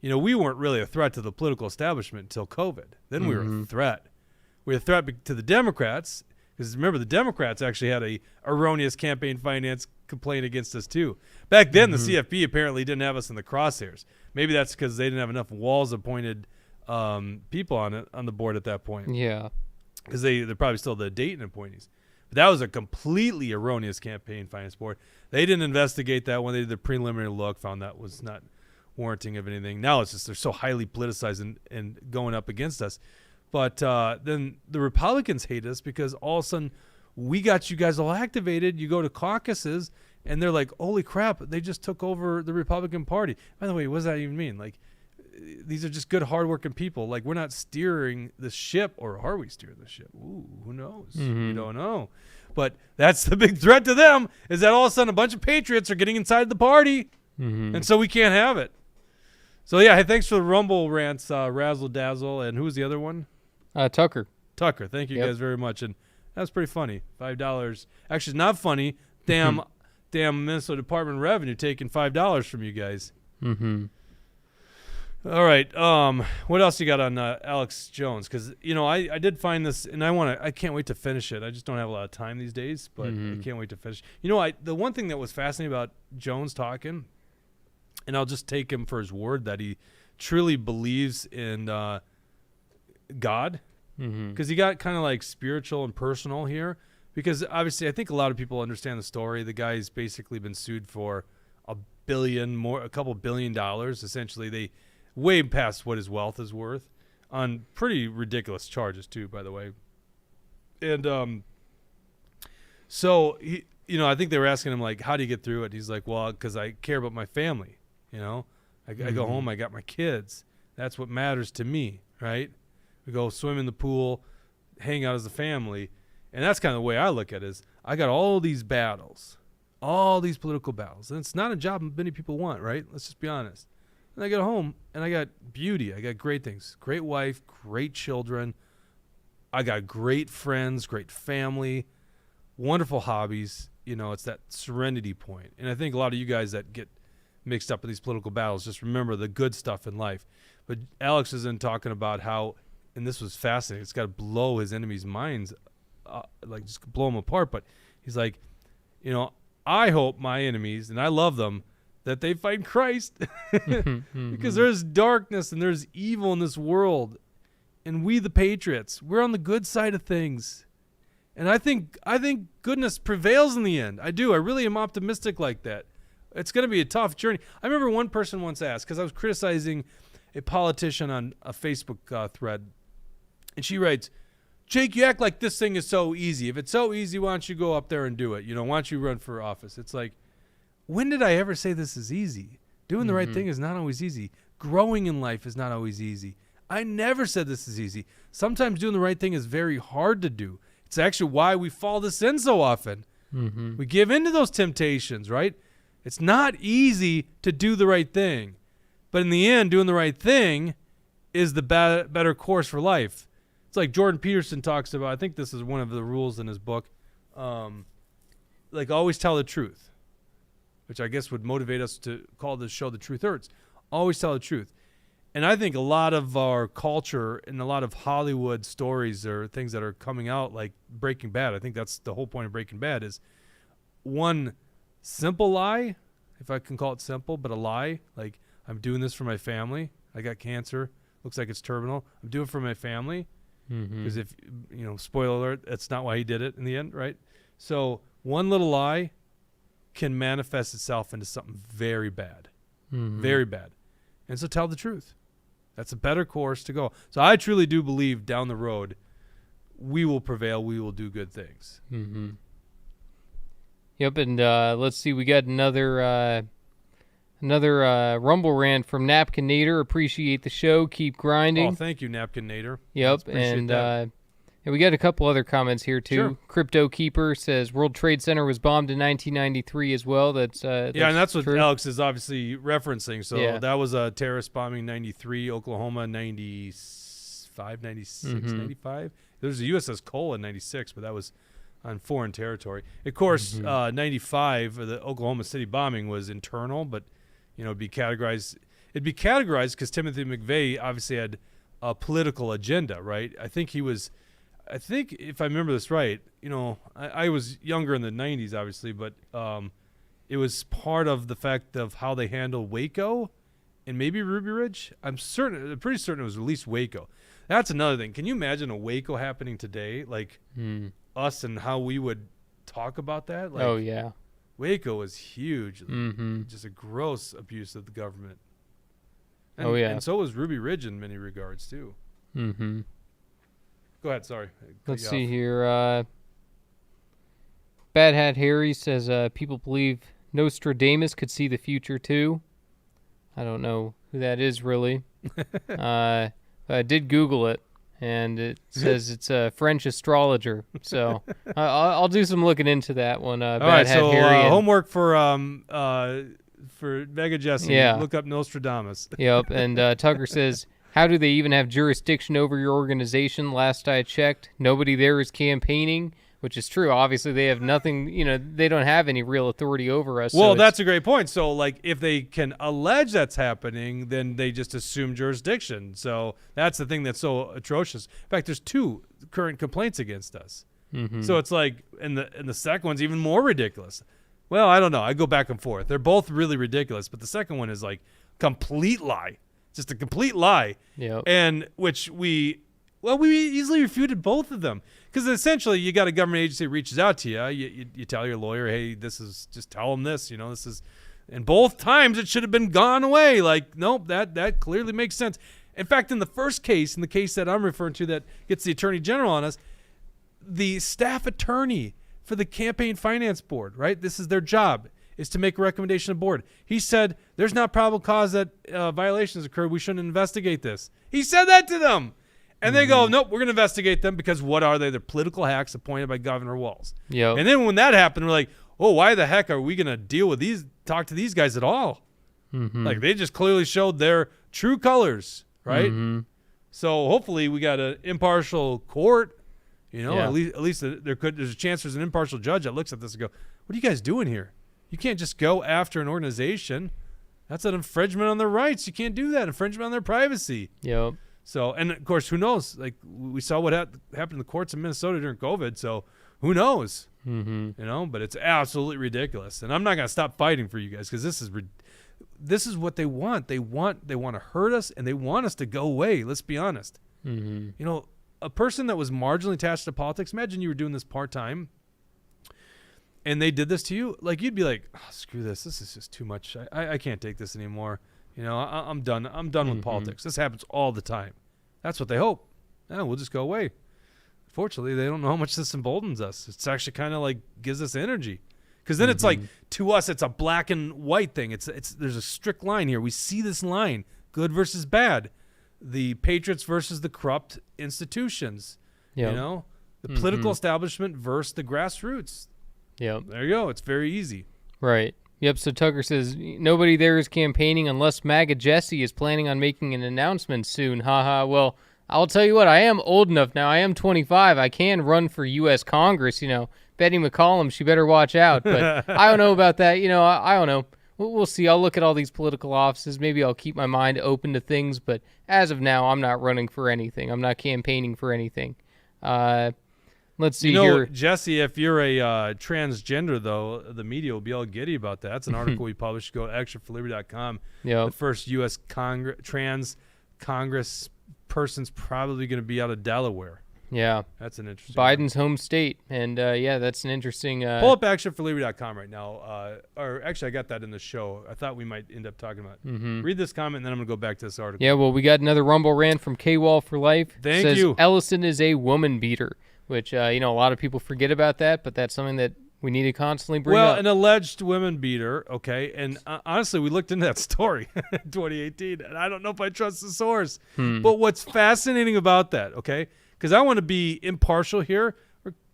we weren't really a threat to the political establishment until COVID. Then we were a threat. We were a threat to the Democrats, because remember, the Democrats actually had a erroneous campaign finance complaint against us too. Back then, the CFP apparently didn't have us in the crosshairs. Maybe that's because they didn't have enough Walz-appointed people on the board at that point. Yeah. Because they're probably still the Dayton appointees. But that was a completely erroneous campaign finance board. They didn't investigate that when they did the preliminary look, found that was not warranting of anything. Now it's just they're so highly politicized and going up against us. But then the Republicans hate us because all of a sudden we got you guys all activated. You go to caucuses, and they're like, holy crap, they just took over the Republican Party. By the way, what does that even mean? Like, these are just good, hardworking people. Like, we're not steering the ship, or are we steering the ship? Ooh, who knows? We don't know. But that's the big threat to them, is that all of a sudden a bunch of patriots are getting inside the party, and so we can't have it. So, yeah, hey, thanks for the Rumble rants, Razzle Dazzle. And who was the other one? Tucker. Tucker. Thank you guys very much. And that was pretty funny. $5. Actually, it's not funny. Damn Minnesota Department of Revenue taking $5 from you guys. Mm-hmm. All right. What else you got on Alex Jones? Because I did find this, and I can't wait to finish it. I just don't have a lot of time these days, but I can't wait to finish. The one thing that was fascinating about Jones talking and I'll just take him for his word that he truly believes in God, because he got kind of like spiritual and personal here, because obviously I think a lot of people understand the story. The guy's basically been sued for a couple $1 billion, essentially. They way past what his wealth is worth on pretty ridiculous charges too, by the way. And so he, I think they were asking him like, how do you get through it? He's like, well, because I care about my family. I go home, I got my kids. That's what matters to me, right? We go swim in the pool, hang out as a family. And that's kind of the way I look at it, is I got all these battles, all these political battles. And it's not a job many people want, right? Let's just be honest. And I get home, and I got beauty. I got great things. Great wife, great children. I got great friends, great family, wonderful hobbies. It's that serenity point. And I think a lot of you guys that get mixed up in these political battles, just remember the good stuff in life. But Alex is in talking about how, and this was fascinating, it's got to blow his enemies' minds, just blow them apart. But he's like, I hope my enemies, and I love them, that they find Christ. Because there's darkness and there's evil in this world. And we, the patriots, we're on the good side of things. And I think goodness prevails in the end. I do. I really am optimistic like that. It's going to be a tough journey. I remember one person once asked, because I was criticizing a politician on a Facebook thread, and she writes, Jake, you act like this thing is so easy. If it's so easy, why don't you go up there and do it? Why don't you run for office? It's like, when did I ever say this is easy? Doing the right thing is not always easy. Growing in life is not always easy. I never said this is easy. Sometimes doing the right thing is very hard to do. It's actually why we fall to sin so often. We give in to those temptations, right? It's not easy to do the right thing. But in the end, doing the right thing is the better course for life. It's like Jordan Peterson talks about, I think this is one of the rules in his book, always tell the truth, which I guess would motivate us to call this show The Truth Hurts. Always tell the truth. And I think a lot of our culture and a lot of Hollywood stories or things that are coming out, like Breaking Bad, I think that's the whole point of Breaking Bad, is one simple lie, if I can call it simple, but a lie, like I'm doing this for my family. I got cancer. Looks like it's terminal. I'm doing it for my family. Because if, spoiler alert, that's not why he did it in the end, right? So one little lie can manifest itself into something very bad. Very bad. And so tell the truth. That's a better course to go. So I truly do believe down the road we will prevail. We will do good things. Yep, and let's see. We got another Rumble rant from Napkin Nader. Appreciate the show. Keep grinding. Oh, thank you, Napkin Nader. Yep, and we got a couple other comments here too. Sure. Crypto Keeper says World Trade Center was bombed in 1993 as well. That's and that's what true. Alex is obviously referencing. So Yeah. that was a terrorist bombing 93, Oklahoma 95, 96, 95. There was a USS Cole in 96, but that was on foreign territory. Of course, 95, the Oklahoma City bombing was internal, but it'd be categorized because Timothy McVeigh obviously had a political agenda, right? I think if I remember this right, I was younger in the 90s, obviously, but it was part of the fact of how they handled Waco and maybe Ruby Ridge. I'm pretty certain it was at least Waco. That's another thing. Can you imagine a Waco happening today? Like us and how we would talk about that? Like, oh, yeah. Waco was huge. Just a gross abuse of the government. And, oh, yeah. And so was Ruby Ridge in many regards, too. Go ahead, sorry. Let's see here. Bad Hat Harry says people believe Nostradamus could see the future too. I don't know who that is really. I did Google it, and it says it's a French astrologer. So I'll do some looking into that one. All right, so homework for Mega Jesse. Yeah. Look up Nostradamus. Yep, and Tucker says, how do they even have jurisdiction over your organization? Last I checked, nobody there is campaigning, which is true. Obviously, they have nothing, they don't have any real authority over us. Well, that's a great point. So, like, if they can allege that's happening, then they just assume jurisdiction. So that's the thing that's so atrocious. In fact, there's 2 current complaints against us. So it's like, and the second one's even more ridiculous. Well, I don't know. I go back and forth. They're both really ridiculous, but the second one is like complete lie. Just a complete lie. Yep. And which we easily refuted both of them. Because essentially you got a government agency that reaches out to you. You tell your lawyer, hey, just tell them this, this is, and both times it should have been gone away. Like, nope, that clearly makes sense. In fact, in the first case, in the case that I'm referring to that gets the attorney general on us, the staff attorney for the campaign finance board, right? This is their job, is to make a recommendation to the board. He said, there's not probable cause that violations occurred. We shouldn't investigate this. He said that to them. And they go, nope, we're going to investigate them because what are they? They're political hacks appointed by Governor Walz. Yep. And then when that happened, we're like, oh, why the heck are we going to deal with talk to these guys at all? Like, they just clearly showed their true colors, right? So hopefully we got an impartial court, at least there's a chance there's an impartial judge that looks at this and go, what are you guys doing here? You can't just go after an organization. That's an infringement on their rights. You can't do that. Infringement on their privacy. Yep. So, and of course, who knows? Like, we saw what happened in the courts in Minnesota during COVID. So, who knows? But it's absolutely ridiculous. And I'm not going to stop fighting for you guys because this is what they want. They want to hurt us and they want us to go away. Let's be honest. A person that was marginally attached to politics, imagine you were doing this part-time and they did this to you. Like, you'd be like, oh, screw this. This is just too much. I can't take this anymore. I'm done. I'm done with politics. This happens all the time. That's what they hope. We'll just go away. Fortunately, they don't know how much this emboldens us. It's actually kind of like gives us energy. Because then it's like, to us, it's a black and white thing. There's a strict line here. We see this line, good versus bad. The patriots versus the corrupt institutions. The political establishment versus the grassroots. Yep. There you go. It's very easy. Right. Yep, so Tucker says, nobody there is campaigning unless MAGA Jesse is planning on making an announcement soon. Haha, well, I'll tell you what, I am old enough now. I am 25. I can run for U.S. Congress, Betty McCollum, she better watch out. But I don't know about that. I don't know. We'll see. I'll look at all these political offices. Maybe I'll keep my mind open to things. But as of now, I'm not running for anything. I'm not campaigning for anything. Let's see here. Jesse, if you're a transgender, though, the media will be all giddy about that. That's an article we published. Go to actionforliberty.com. Yep. The first U.S. trans Congress person's probably going to be out of Delaware. Yeah. That's an interesting Biden's home state. And, that's an interesting... Pull up actionforliberty.com right now. Or actually, I got that in the show. I thought we might end up talking about it. Read this comment, and then I'm going to go back to this article. Yeah, well, we got another Rumble rant from K-Wall for Life. Thank you. Ellison is a woman beater. Which, a lot of people forget about that, but that's something that we need to constantly bring up. Well, an alleged women beater, okay? And honestly, we looked into that story in 2018, and I don't know if I trust the source. But what's fascinating about that, okay? Because I want to be impartial here.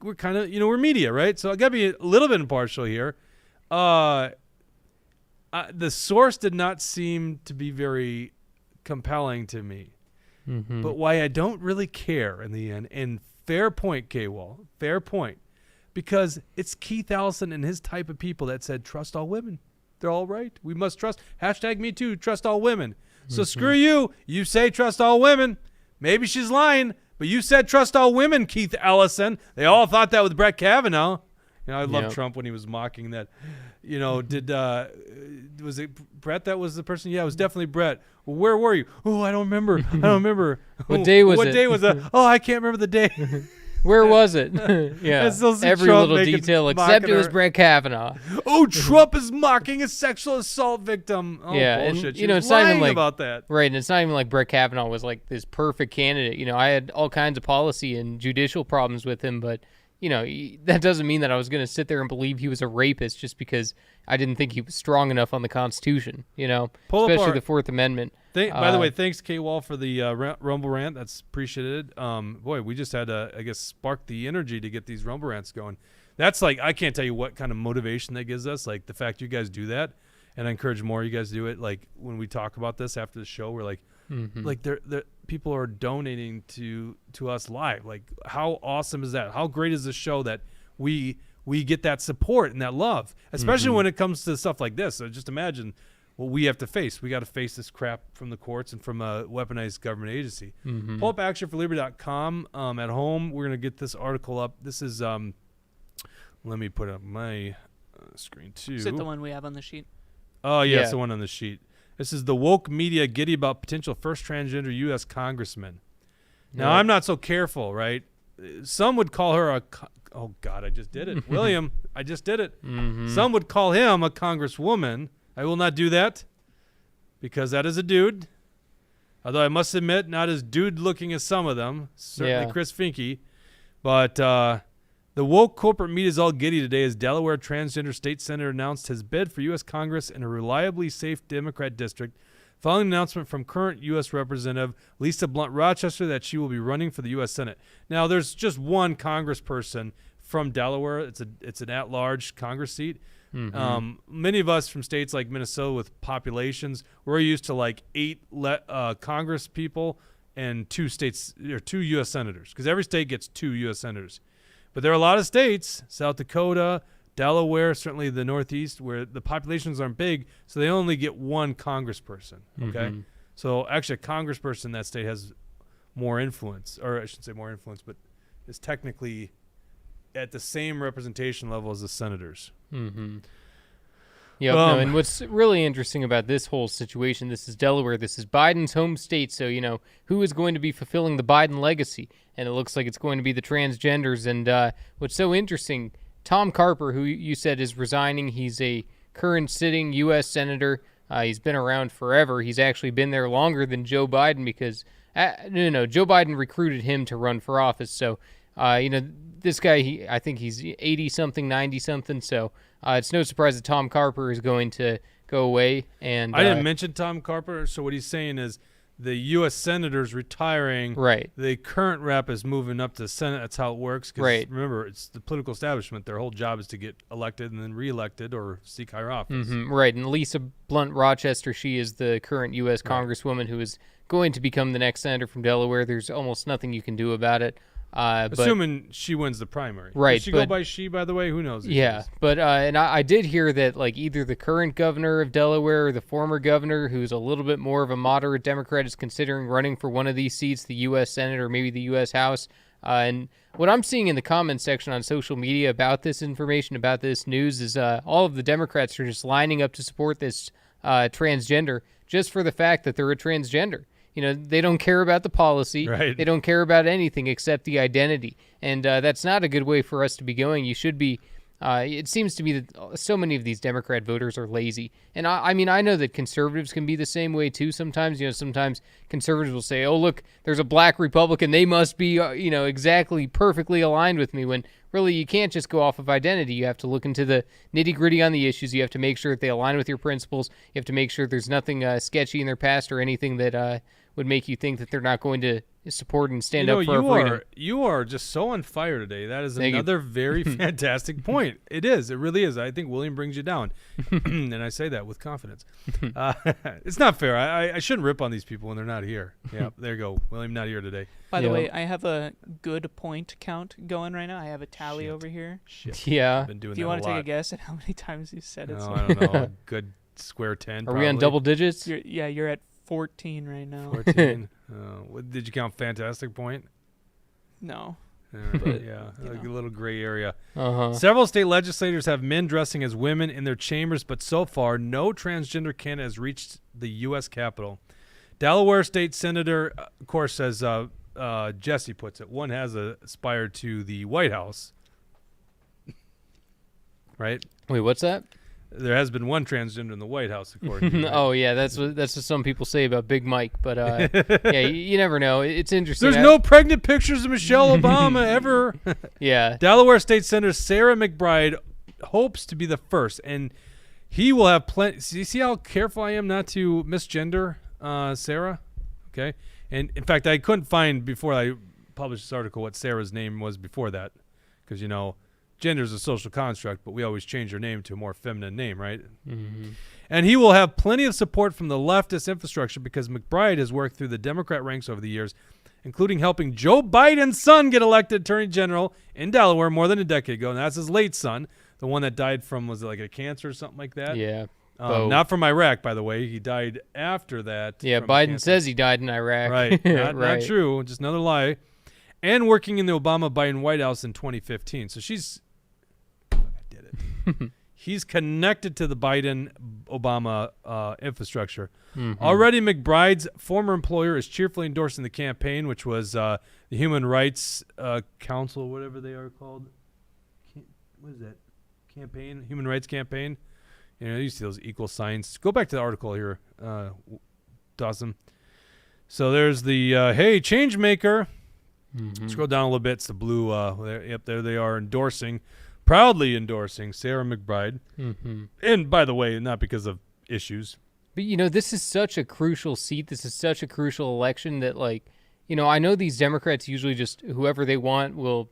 We're kind of, we're media, right? So I got to be a little bit impartial here. The source did not seem to be very compelling to me. But why I don't really care in the end, and fair point, K-Wall. Fair point. Because it's Keith Ellison and his type of people that said, trust all women. They're all right. We must trust. #MeToo, trust all women. So screw you. You say trust all women. Maybe she's lying, but you said trust all women, Keith Ellison. They all thought that with Brett Kavanaugh. I love Trump when he was mocking that. Was it Brett that was the person? Yeah, it was definitely Brett. Well, where were you? Oh, I don't remember. What day was it? What day was it? Oh, I can't remember the day. Where was it? Yeah, every Trump little detail except it was Brett Kavanaugh. Oh, Trump is mocking a sexual assault victim. Oh, yeah, bullshit. And, it's lying not even like about that. Right, and it's not even like Brett Kavanaugh was like this perfect candidate. I had all kinds of policy and judicial problems with him, but that doesn't mean that I was going to sit there and believe he was a rapist just because I didn't think he was strong enough on the Constitution, especially the Fourth Amendment. By the way, thanks, K-Wall, for the Rumble rant. That's appreciated. Boy, we just had to, I guess, spark the energy to get these Rumble rants going. That's like, I can't tell you what kind of motivation that gives us. Like, the fact you guys do that, and I encourage more of you guys to do it. Like, when we talk about this after the show, we're like, people are donating to us live. Like, how awesome is that? How great is the show that we get that support and that love, especially when it comes to stuff like this. So just imagine what we have to face. We got to face this crap from the courts and from a weaponized government agency. Pull up actionforliberty.com. At home, we're going to get this article up. This is, let me put up my Screen 2. Is it the one we have on the sheet? Oh, yeah, Yeah. it's the one on the sheet. This is the woke media giddy about potential first transgender U.S. congressman. Now, Yeah. I'm not so careful, right? Some would call her a... oh, God, I just did it. William, I just did it. Mm-hmm. Some would call him a congresswoman. I will not do that because that is a dude. Although I must admit, not as dude-looking as some of them. Certainly Yeah. Chris Finke. But the woke corporate media is all giddy today as Delaware transgender state senator announced his bid for U.S. Congress in a reliably safe Democrat district following an announcement from current U.S. Representative Lisa Blunt Rochester that she will be running for the U.S. Senate. Now, there's just one congressperson from Delaware. It's an at-large Congress seat. Many of us from states like Minnesota with populations, we're used to like 8 Congress people and 2 U.S. senators because every state gets 2 U.S. senators. But there are a lot of states, South Dakota, Delaware, certainly the Northeast, where the populations aren't big, so they only get 1 congressperson. Okay, so actually, a congressperson in that state has more influence, or I shouldn't say more influence, but is technically at the same representation level as the senators. Yep. No, and what's really interesting about this whole situation, this is Delaware, this is Biden's home state, so, who is going to be fulfilling the Biden legacy? And it looks like it's going to be the transgenders. And what's so interesting, Tom Carper, who you said is resigning, he's a current sitting U.S. senator. He's been around forever. He's actually been there longer than Joe Biden because, Joe Biden recruited him to run for office. So, this guy, I think he's 80-something, 90-something, so it's no surprise that Tom Carper is going to go away. And I didn't mention Tom Carper, so what he's saying is the U.S. senator's retiring. Right. The current rep is moving up to the Senate. That's how it works. 'Cause right. Remember, it's the political establishment. Their whole job is to get elected and then reelected or seek higher office. Right. And Lisa Blunt Rochester, she is the current U.S. Congresswoman who is going to become the next senator from Delaware. There's almost nothing you can do about it. Assuming she wins the primary. Right. Does she go by she, by the way? Who knows? Yeah. But and I did hear that like either the current governor of Delaware or the former governor, who's a little bit more of a moderate Democrat, is considering running for one of these seats, the U.S. Senate or maybe the U.S. House. And what I'm seeing in the comments section on social media about this information, about this news, is all of the Democrats are just lining up to support this transgender just for the fact that they're a transgender. They don't care about the policy. Right. They don't care about anything except the identity. And that's not a good way for us to be going. You should be, it seems to me that so many of these Democrat voters are lazy. And I mean, I know that conservatives can be the same way too sometimes. Sometimes conservatives will say, oh, look, there's a black Republican. They must be, exactly perfectly aligned with me, when really you can't just go off of identity. You have to look into the nitty gritty on the issues. You have to make sure that they align with your principles. You have to make sure there's nothing sketchy in their past or anything that would make you think that they're not going to support and stand up for our freedom. You are just so on fire today. That is another very fantastic point. It is. It really is. I think William brings you down. And I say that with confidence. It's not fair. I shouldn't rip on these people when they're not here. Yeah, there you go. William not here today. By the way, I have a good point count going right now. I have a tally over here. Shit. Yeah. I've been doing Do you that want a to lot. take a guess at how many times you said it? No, I don't know. A good square 10. Are we on double digits? You're at 14 right now. 14. Did you count fantastic point? No. But, yeah, like a little gray area. Uh-huh. Several state legislators have men dressing as women in their chambers, but so far, no transgender candidate has reached the U.S. Capitol. Delaware State Senator, of course, as Jesse puts it, one has aspired to the White House. Right? Wait, what's that? There has been one transgender in the White House, according to you. Right? Oh, yeah, that's what some people say about Big Mike. But, yeah, you never know. It's interesting. There's no pregnant pictures of Michelle Obama ever. Yeah. Delaware State Senator Sarah McBride hopes to be the first, and he will have plenty. See how careful I am not to misgender Sarah? Okay. And, in fact, I couldn't find, before I published this article, what Sarah's name was before that, because, gender is a social construct, but we always change our name to a more feminine name, right? Mm-hmm. And he will have plenty of support from the leftist infrastructure because McBride has worked through the Democrat ranks over the years, including helping Joe Biden's son get elected Attorney General in Delaware more than a decade ago. And that's his late son, the one that died from, was it like a cancer or something like that? Yeah. Not from Iraq, by the way. He died after that. Yeah, Biden says he died in Iraq. Right. Not true. Just another lie. And working in the Obama-Biden White House in 2015. So she's... He's connected to the Biden-Obama infrastructure. Already, McBride's former employer is cheerfully endorsing the campaign, which was the Human Rights Council, whatever they are called. What is that? Campaign? Human Rights Campaign? You see those equal signs. Go back to the article here, Dawson. So there's the, hey, change maker. Scroll down a little bit. It's the blue. There they are proudly endorsing Sarah McBride. And by the way, not because of issues. But, this is such a crucial seat. This is such a crucial election that, I know these Democrats usually just whoever they want will,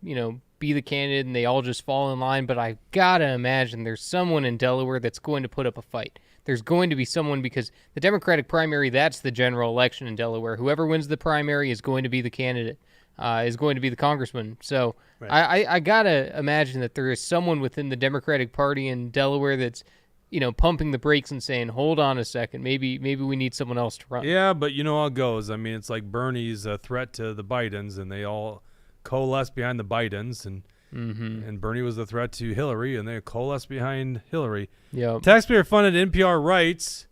be the candidate and they all just fall in line. But I got to imagine there's someone in Delaware that's going to put up a fight. There's going to be someone because the Democratic primary, that's the general election in Delaware. Whoever wins the primary is going to be the candidate. Is going to be the congressman. So right. I gotta imagine that there is someone within the Democratic Party in Delaware that's, pumping the brakes and saying, "Hold on a second, maybe we need someone else to run." Yeah, but you know how it goes. I mean, it's like Bernie's a threat to the Bidens, and they all coalesce behind the Bidens, and Bernie was a threat to Hillary, and they coalesce behind Hillary. Yeah. Taxpayer-funded NPR writes.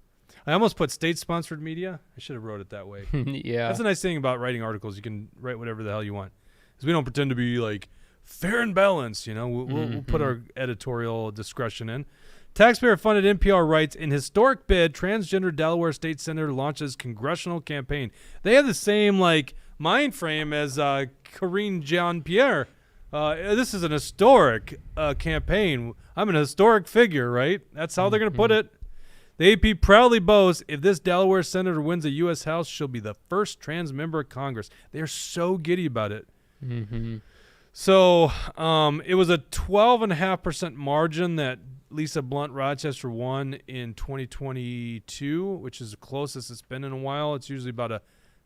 I almost put state-sponsored media. I should have wrote it that way. Yeah. That's a nice thing about writing articles. You can write whatever the hell you want. Because we don't pretend to be, fair and balanced, We'll put our editorial discretion in. Taxpayer-funded NPR writes, in historic bid, transgender Delaware state senator launches congressional campaign. They have the same, mind frame as Karine Jean-Pierre. This is an historic campaign. I'm an historic figure, right? That's how they're going to put it. The AP proudly boasts, if this Delaware senator wins the U.S. House, she'll be the first trans member of Congress. They're so giddy about it. So it was a 12.5% margin that Lisa Blunt Rochester won in 2022, which is the closest it's been in a while. It's usually about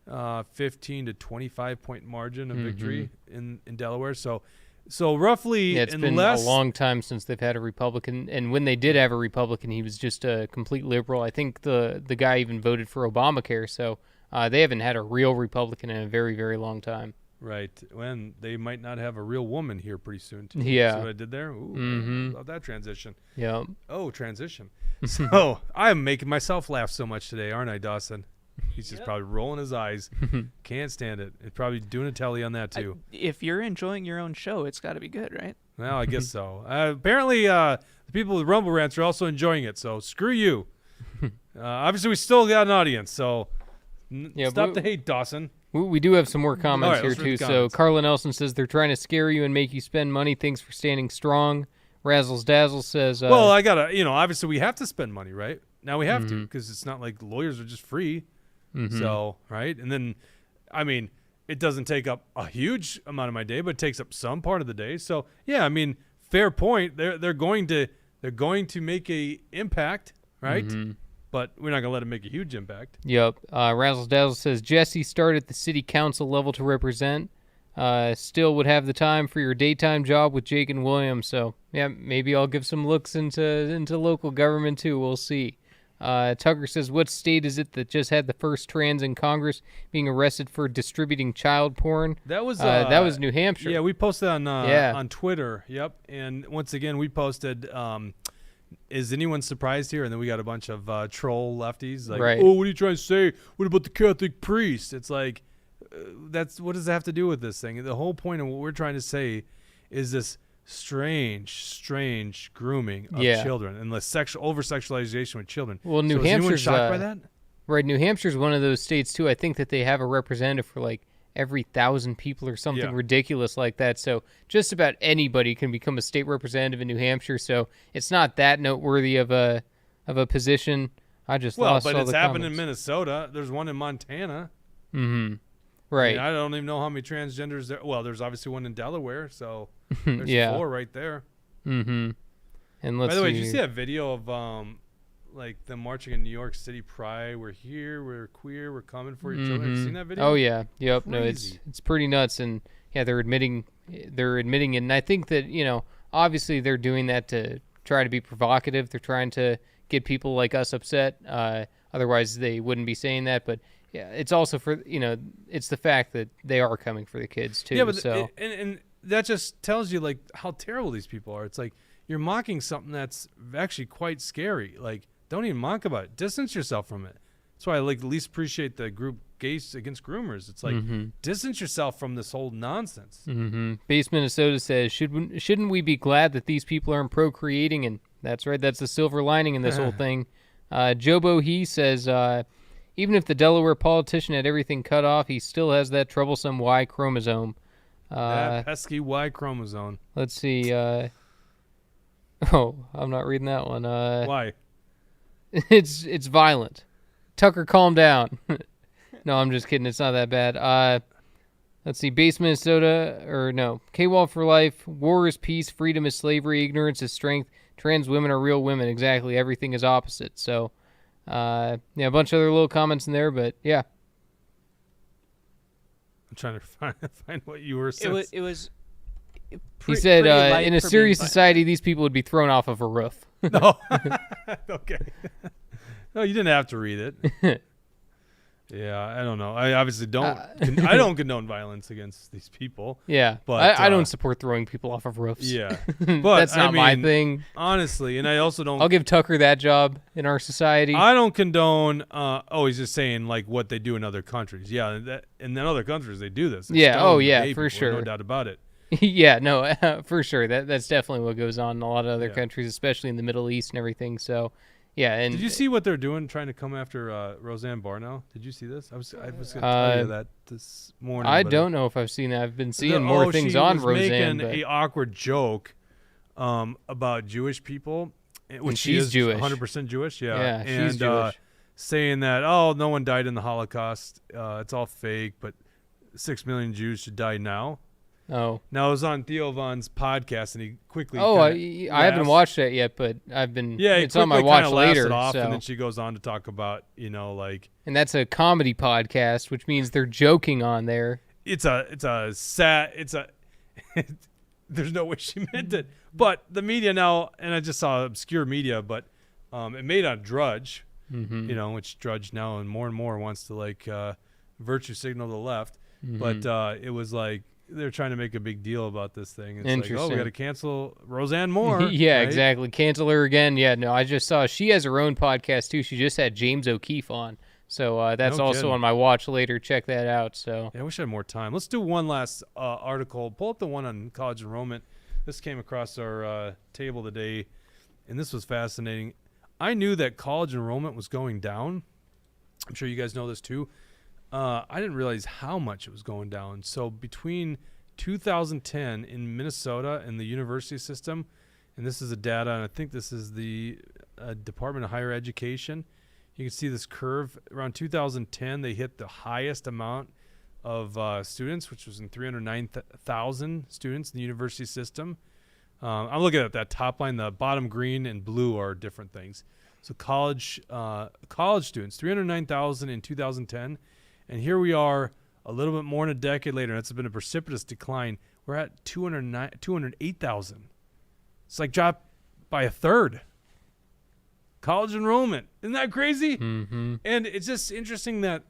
a 15 to 25-point margin of victory in Delaware. So roughly, it's been a long time since they've had a Republican, and when they did have a Republican, he was just a complete liberal. I think the guy even voted for Obamacare, so they haven't had a real Republican in a very, very long time. Right, when they might not have a real woman here pretty soon, too. Yeah. See what I did there? Ooh, love that transition. Yeah. Oh, transition. So I'm making myself laugh so much today, aren't I, Dawson? He's just probably rolling his eyes. Can't stand it. It's probably doing a telly on that, too. If you're enjoying your own show, it's got to be good, right? Well, I guess so. Apparently, the people with Rumble Rants are also enjoying it, so screw you. Obviously, we still got an audience, so stop the hate, Dawson. We do have some more comments here, too. So Carla Nelson says they're trying to scare you and make you spend money. Thanks for standing strong. Razzles Dazzle says... well, I got to, obviously we have to spend money, right? Now we have to, because it's not like lawyers are just free. So, right? And then, I mean, it doesn't take up a huge amount of my day, but it takes up some part of the day. So, yeah, I mean, fair point. They're going to make a impact, right? But we're not going to let them make a huge impact. Yep. Razzles Dazzle says, Jesse started at the city council level to represent. Still would have the time for your daytime job with Jake and William. So, yeah, maybe I'll give some looks into local government, too. We'll see. Tucker says, what state is it that just had the first trans in Congress being arrested for distributing child porn? That was New Hampshire. Yeah, we posted on Twitter. Yep. And once again, we posted, is anyone surprised here? And then we got a bunch of troll lefties like, oh, what are you trying to say? What about the Catholic priest? It's like, what does that have to do with this thing? The whole point of what we're trying to say is this strange grooming of children and the over-sexualization with children. Well, New Hampshire's shocked by that? Right, New Hampshire's one of those states, too. I think that they have a representative for, every 1,000 people or something ridiculous like that. So just about anybody can become a state representative in New Hampshire. So it's not that noteworthy of a position. I just lost all the comments. But it's happened in Minnesota. There's one in Montana. Right. I don't even know how many transgenders there. Well, there's obviously one in Delaware, so there's 4 right there. And by the way, did you see that video of them marching in New York City Pride? We're here, we're queer, we're coming for each other. Have you seen that video? Oh yeah, yep. Crazy. No, it's pretty nuts, and yeah, they're admitting it, and I think that obviously they're doing that to try to be provocative. They're trying to get people like us upset. Otherwise, they wouldn't be saying that, but. Yeah, it's also for it's the fact that they are coming for the kids too. Yeah, but so and that just tells you how terrible these people are. It's like you're mocking something that's actually quite scary. Like, don't even mock about it. Distance yourself from it. That's why I like at least appreciate the group Gays Against Groomers. It's like distance yourself from this whole nonsense. Base Minnesota says, shouldn't we be glad that these people aren't procreating? And that's right. That's the silver lining in this whole thing. Jobo He says, even if the Delaware politician had everything cut off, he still has that troublesome Y chromosome. That pesky Y chromosome. Let's see. I'm not reading that one. Why? It's violent. Tucker, calm down. No, I'm just kidding. It's not that bad. Let's see. Base Minnesota, or no. K-Wall for life. War is peace. Freedom is slavery. Ignorance is strength. Trans women are real women. Exactly. Everything is opposite. So, a bunch of other little comments in there, but yeah. I'm trying to find what you were saying. It was. He said, pretty light in a for being serious violent. society, these people would be thrown off of a roof. No. Okay. No, you didn't have to read it. Yeah, I don't know. I obviously don't. I don't condone violence against these people. Yeah, But, I don't support throwing people off of roofs. Yeah, but That's not my thing. Honestly, and I also don't. I'll give Tucker that job in our society. I don't condone. He's just saying like what they do in other countries. Yeah, and in other countries they do this. They Yeah, stone oh, yeah, gay for people, sure. no doubt about it. Yeah, no, for sure. That's definitely what goes on in a lot of other Yeah. countries, especially in the Middle East and everything. So, yeah. And Did you see what they're doing, trying to come after Roseanne Barr now? Did you see this? I was going to tell you that this morning. I but don't know if I've seen that. I've been seeing more things on she was Roseanne. making a awkward joke about Jewish people, which she she's is Jewish. 100% Jewish. Yeah, Yeah, and, she's Jewish. saying that no one died in the Holocaust. It's all fake, but 6 million Jews should die now. Oh. Now, it was on Theo Von's podcast, and he quickly. I haven't watched that yet, but I've been. Yeah, it's on my watch later. It off, so. and then she goes on to talk about, like And that's a comedy podcast, which means they're joking on there. it's a sad. There's no way she meant it, but the media now, and I just saw obscure media, but it made on Drudge, which Drudge now and more wants to virtue signal the left, but it was like. They're trying to make a big deal about this thing. It's like, we got to cancel Roseanne Moore. Yeah, right? exactly. Cancel her again. Yeah, no, I just saw she has her own podcast too. She just had James O'Keefe on. So that's No also kidding. on my watch later. Check that out. So Yeah, I wish I had more time. Let's do one last article. Pull up the one on college enrollment. This came across our table today, and this was fascinating. I knew that college enrollment was going down. I'm sure you guys know this too. I didn't realize how much it was going down. So between 2010 in Minnesota and the university system, and this is the data, and I think this is the Department of Higher Education. You can see this curve. Around 2010, they hit the highest amount of students, which was in 309,000 students in the university system. I'm looking at that top line. The bottom green and blue are different things. So college students, 309,000 in 2010. And here we are a little bit more than a decade later, and it's been a precipitous decline. We're at 208,000. It's like dropped by a third. College enrollment. Isn't that crazy? Mm-hmm. And it's just interesting that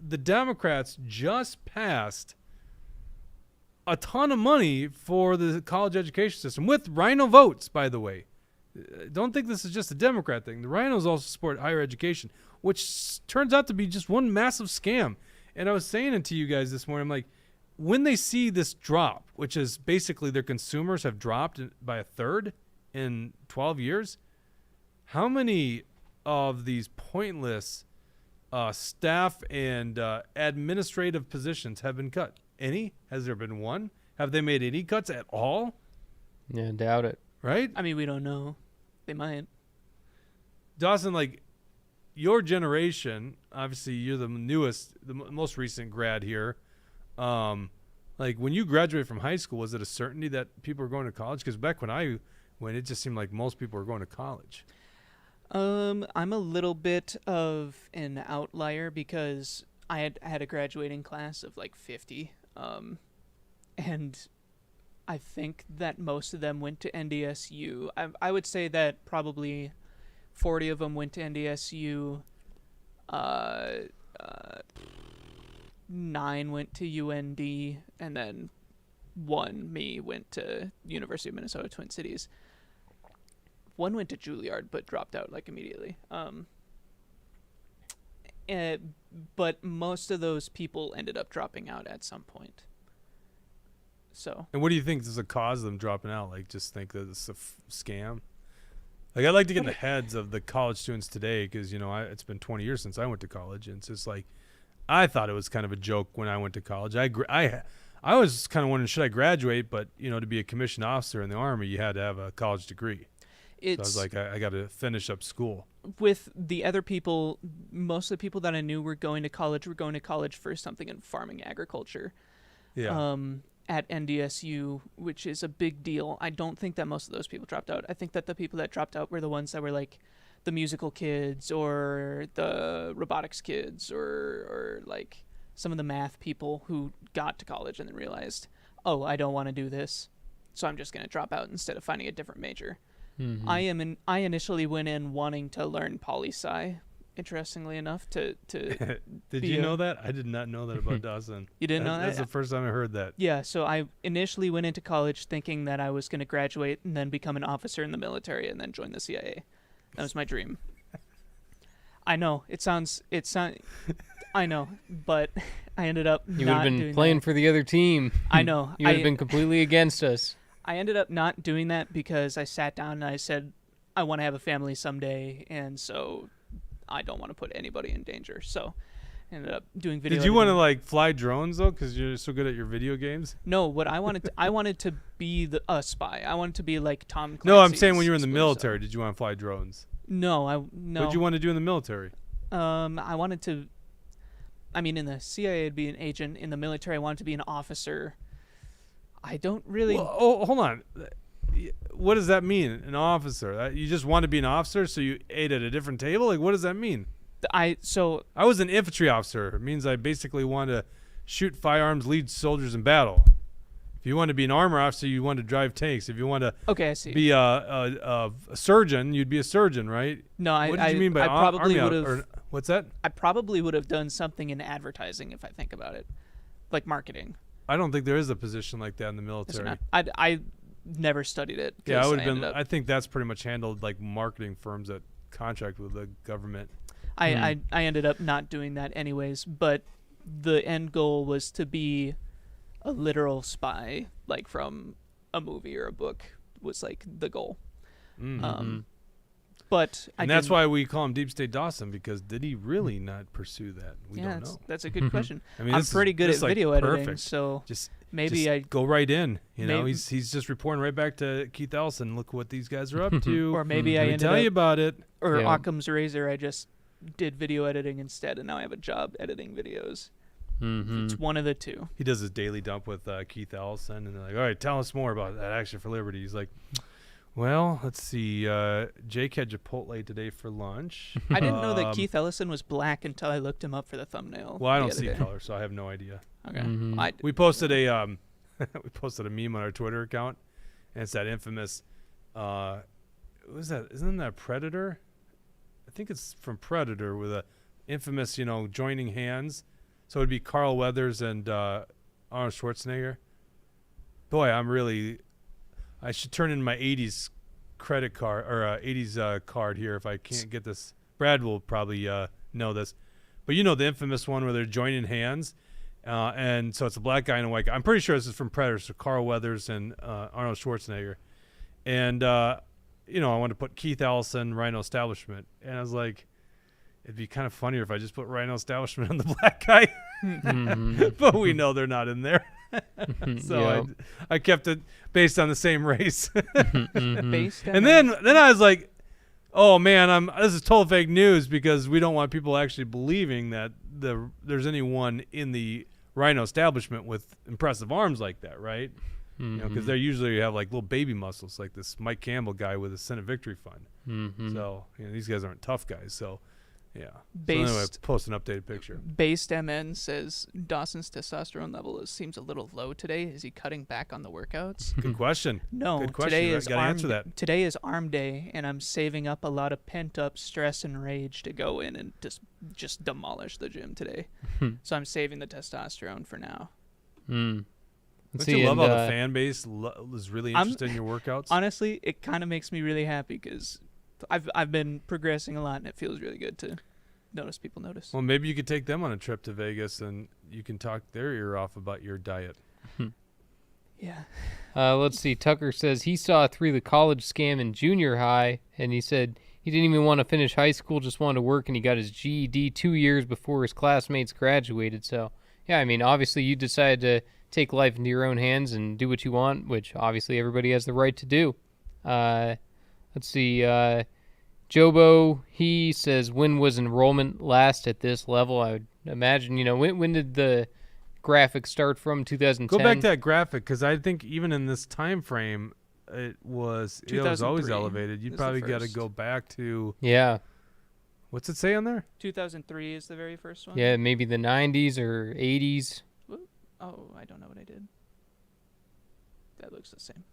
the Democrats just passed a ton of money for the college education system with RINO votes, by the way. Don't think this is just a Democrat thing. The RINOs also support higher education, which turns out to be just one massive scam. And I was saying it to you guys this morning. I'm like, when they see this drop, which is basically their consumers have dropped by a third in 12 years, how many of these pointless staff and administrative positions have been cut? Any? Has there been one? Have they made any cuts at all? Yeah, doubt it. Right? I mean, we don't know. They might. Dawson, your generation, obviously you're the newest, the most recent grad here. When you graduated from high school, was it a certainty that people were going to college? Because back when I went, it just seemed like most people were going to college. I'm a little bit of an outlier because I had a graduating class of 50, and I think that most of them went to NDSU. I would say that probably 40 of them went to NDSU. 9 went to UND, and then 1, me, went to University of Minnesota Twin Cities. one went to Juilliard but dropped out like immediately. But most of those people ended up dropping out at some point. So. And what do you think is the cause of them dropping out? Like, just think that it's a scam? Like, I'd like to get in the heads of the college students today because, you know, it's been 20 years since I went to college. And it's just like, I thought it was kind of a joke when I went to college. I was kind of wondering, should I graduate? But, you know, to be a commissioned officer in the Army, you had to have a college degree. So I was like, I got to finish up school. With the other people, most of the people that I knew were going to college for something in farming agriculture. Yeah. At NDSU, which is a big deal. I don't think that most of those people dropped out. I think that the people that dropped out were the ones that were like the musical kids or the robotics kids or like some of the math people who got to college and then realized, oh, I don't want to do this, so I'm just going to drop out instead of finding a different major. Mm-hmm. I initially went in wanting to learn poli-sci, interestingly enough, to Did you know that? I did not know that about Dawson. You didn't know that? That's the first time I heard that. Yeah, so I initially went into college thinking that I was going to graduate and then become an officer in the military and then join the CIA. That was my dream. I know, I know, but I ended up You would not have been doing playing that. for the other team. I know. You would have been completely against us. I ended up not doing that because I sat down and I said, I want to have a family someday, and so I don't want to put anybody in danger. So I ended up doing video Did you want to editing. like fly drones though, because you're so good at your video games? No, what I wanted to be a spy. I wanted to be like Tom Clancy's No, I'm saying when you were in the Splinter military, Cell. did you want to fly drones? No. What did you want to do in the military? I wanted to. I mean, in the CIA, I'd be an agent. In the military, I wanted to be an officer. I don't really. Well, oh, hold on. What does that mean? An officer? You just want to be an officer, so you ate at a different table? Like, what does that mean? I was an infantry officer. It means I basically want to shoot firearms, lead soldiers in battle. If you want to be an armor officer, you want to drive tanks. If you want to I see. be a surgeon, you'd be a surgeon, right? No, what did you mean by I probably army would have. What's that? I probably would have done something in advertising if I think about it, like marketing. I don't think there is a position like that in the Is there military. not? I never studied it. Yeah, I 'cause would have ended been. up- I think that's pretty much handled like marketing firms that contract with the government. I ended up not doing that anyways, but the end goal was to be a literal spy, like from a movie or a book, was like the goal. But And that's why we call him Deep State Dawson, because did he really not pursue that? We don't know. That's a good question. I mean, I'm this is- pretty good this at is, like, video editing, perfect. so Just maybe just go right in. You know, maybe- he's just reporting right back to Keith Ellison. Look what these guys are up to. or maybe I Let me ended tell you up, about it. or Yeah. Occam's Razor, I just did video editing instead, and now I have a job editing videos. Mm-hmm. It's one of the two. He does his daily dump with Keith Ellison, and they're like, "All right, tell us more about that Action for Liberty." He's like, "Well, let's see. Jake had Chipotle today for lunch." I didn't know that Keith Ellison was black until I looked him up for the thumbnail. Well, I the don't other see day. color, so I have no idea. Okay. Mhm. We posted a we posted a meme on our Twitter account, and it's that infamous. What was that? Isn't that Predator? I think it's from Predator with a infamous, joining hands. So it'd be Carl Weathers and Arnold Schwarzenegger. Boy, I should turn in my 80s credit card or 80s card here if I can't get this. Brad will probably know this. But the infamous one where they're joining hands. And so it's a black guy and a white guy. I'm pretty sure this is from Predator, so Carl Weathers and Arnold Schwarzenegger. And, I wanted to put Keith Ellison, RINO Establishment. And I was like, it'd be kind of funnier if I just put RINO Establishment on the black guy. But we know they're not in there. So I kept it based on the same race. Based on And then I was like, oh man, this is total fake news, because we don't want people actually believing that there's anyone in the RINO Establishment with impressive arms like that, right? Because they usually have like little baby muscles, like this Mike Campbell guy with the Senate Victory Fund. So these guys aren't tough guys. So yeah. So anyway, post an updated picture. Based MN says Dawson's testosterone level seems a little low today. Is he cutting back on the workouts? Good question. No, Good question. today You is gotta answer that. Today is arm day, and I'm saving up a lot of pent up stress and rage to go in and just demolish the gym today. So I'm saving the testosterone for now. Let's Don't see, you love and, how the fan base is really interested in your workouts? Honestly, it kind of makes me really happy because I've been progressing a lot, and it feels really good to notice people notice. Well, maybe you could take them on a trip to Vegas, and you can talk their ear off about your diet. Yeah. Let's see. Tucker says he saw through the college scam in junior high, and he said he didn't even want to finish high school, just wanted to work, and he got his GED 2 years before his classmates graduated. So, yeah, I mean, obviously you decided to take life into your own hands and do what you want, which obviously everybody has the right to do. Let's see. Jobo, he says, when was enrollment last at this level? I would imagine, when did the graphic start from? 2010? Go back to that graphic, because I think even in this time frame, it was always 2003 elevated. You'd is the probably got to first. go back to, Yeah. what's it say on there? 2003 is the very first one. Yeah, maybe the 90s or 80s. Oh, I don't know what I did. That looks the same.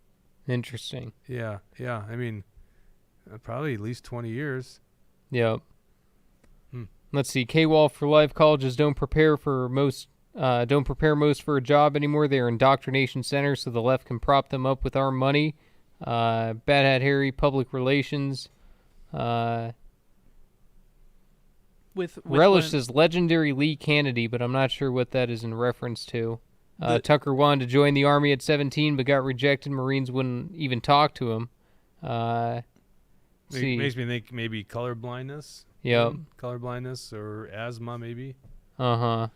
Interesting. Yeah. I mean, probably at least 20 years. Yep. Let's see. K-Wall for life. Colleges don't prepare most for a job anymore. They are indoctrination centers, so the left can prop them up with our money. Bad Hat Harry, public relations. With Relish one- says legendary Lee Kennedy, but I'm not sure what that is in reference to. Tucker wanted to join the Army at 17, but got rejected. Marines wouldn't even talk to him. It makes me think maybe color blindness. Yep. Color blindness or asthma, maybe. Uh-huh.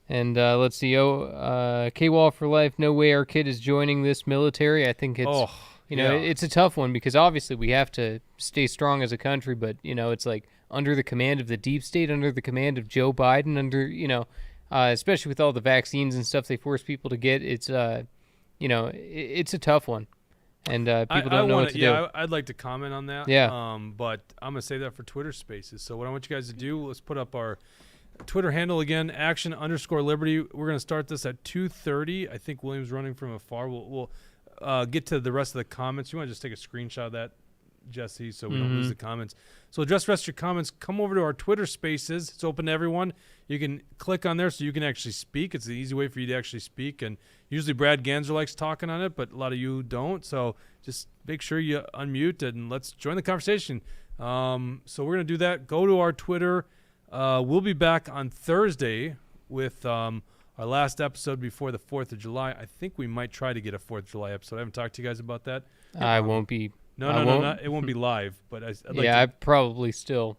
And let's see. K-Wall for life. No way our kid is joining this military. I think it's, it's a tough one because obviously we have to stay strong as a country, but, it's like under the command of the deep state, under the command of Joe Biden, especially with all the vaccines and stuff they force people to get, it's, it's a tough one. And people don't know what to do. I'd like to comment on that. Yeah. But I'm going to save that for Twitter Spaces. So what I want you guys to do, let's put up our Twitter handle again, action_liberty. We're going to start this at 2:30. I think William's running from afar. We'll get to the rest of the comments. You want to just take a screenshot of that, Jesse, so we don't lose the comments. So address the rest of your comments. Come over to our Twitter Spaces. It's open to everyone. You can click on there so you can actually speak. It's an easy way for you to actually speak. And usually Brad Ganser likes talking on it, but a lot of you don't. So just make sure you unmute and let's join the conversation. So we're going to do that. Go to our Twitter. We'll be back on Thursday with our last episode before the 4th of July. I think we might try to get a 4th of July episode. I haven't talked to you guys about that. I won't be. No, it won't be live. But I'd like I probably still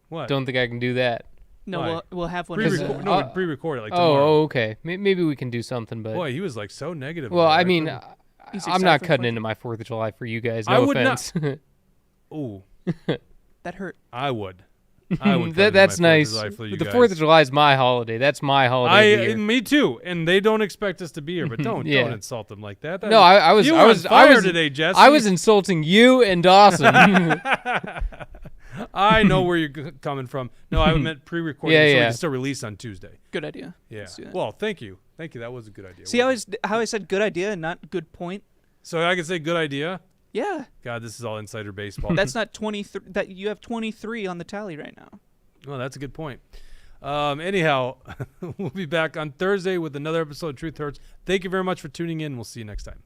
don't think I can do that. No, we'll have one. we'd pre-record it like tomorrow. Oh, okay. Maybe we can do something, but Boy, he was like so negative. well, about I it. mean, He's I'm excited not for cutting 4th. into my 4th of July for you guys. I No would offense. Ooh, That hurt. I would. cut That's into my 4th of nice. July for you The guys. 4th of July is my holiday. That's my holiday. of the year. Me too. And they don't expect us to be here, but don't Yeah. insult them like that. No, I was. You I were was on fire I was today, Jesse. I was insulting you and Dawson. I know where you're coming from. No, I meant pre-recording, Yeah, so we yeah. can still release on Tuesday. Good idea. Yeah. Let's do that. Well, thank you. That was a good idea. See how I said good idea and not good point? So I can say good idea. Yeah. God, this is all insider baseball. That's not 23. That you have 23 on the tally right now. Well, that's a good point. Anyhow, we'll be back on Thursday with another episode of Truth Hurts. Thank you very much for tuning in. We'll see you next time.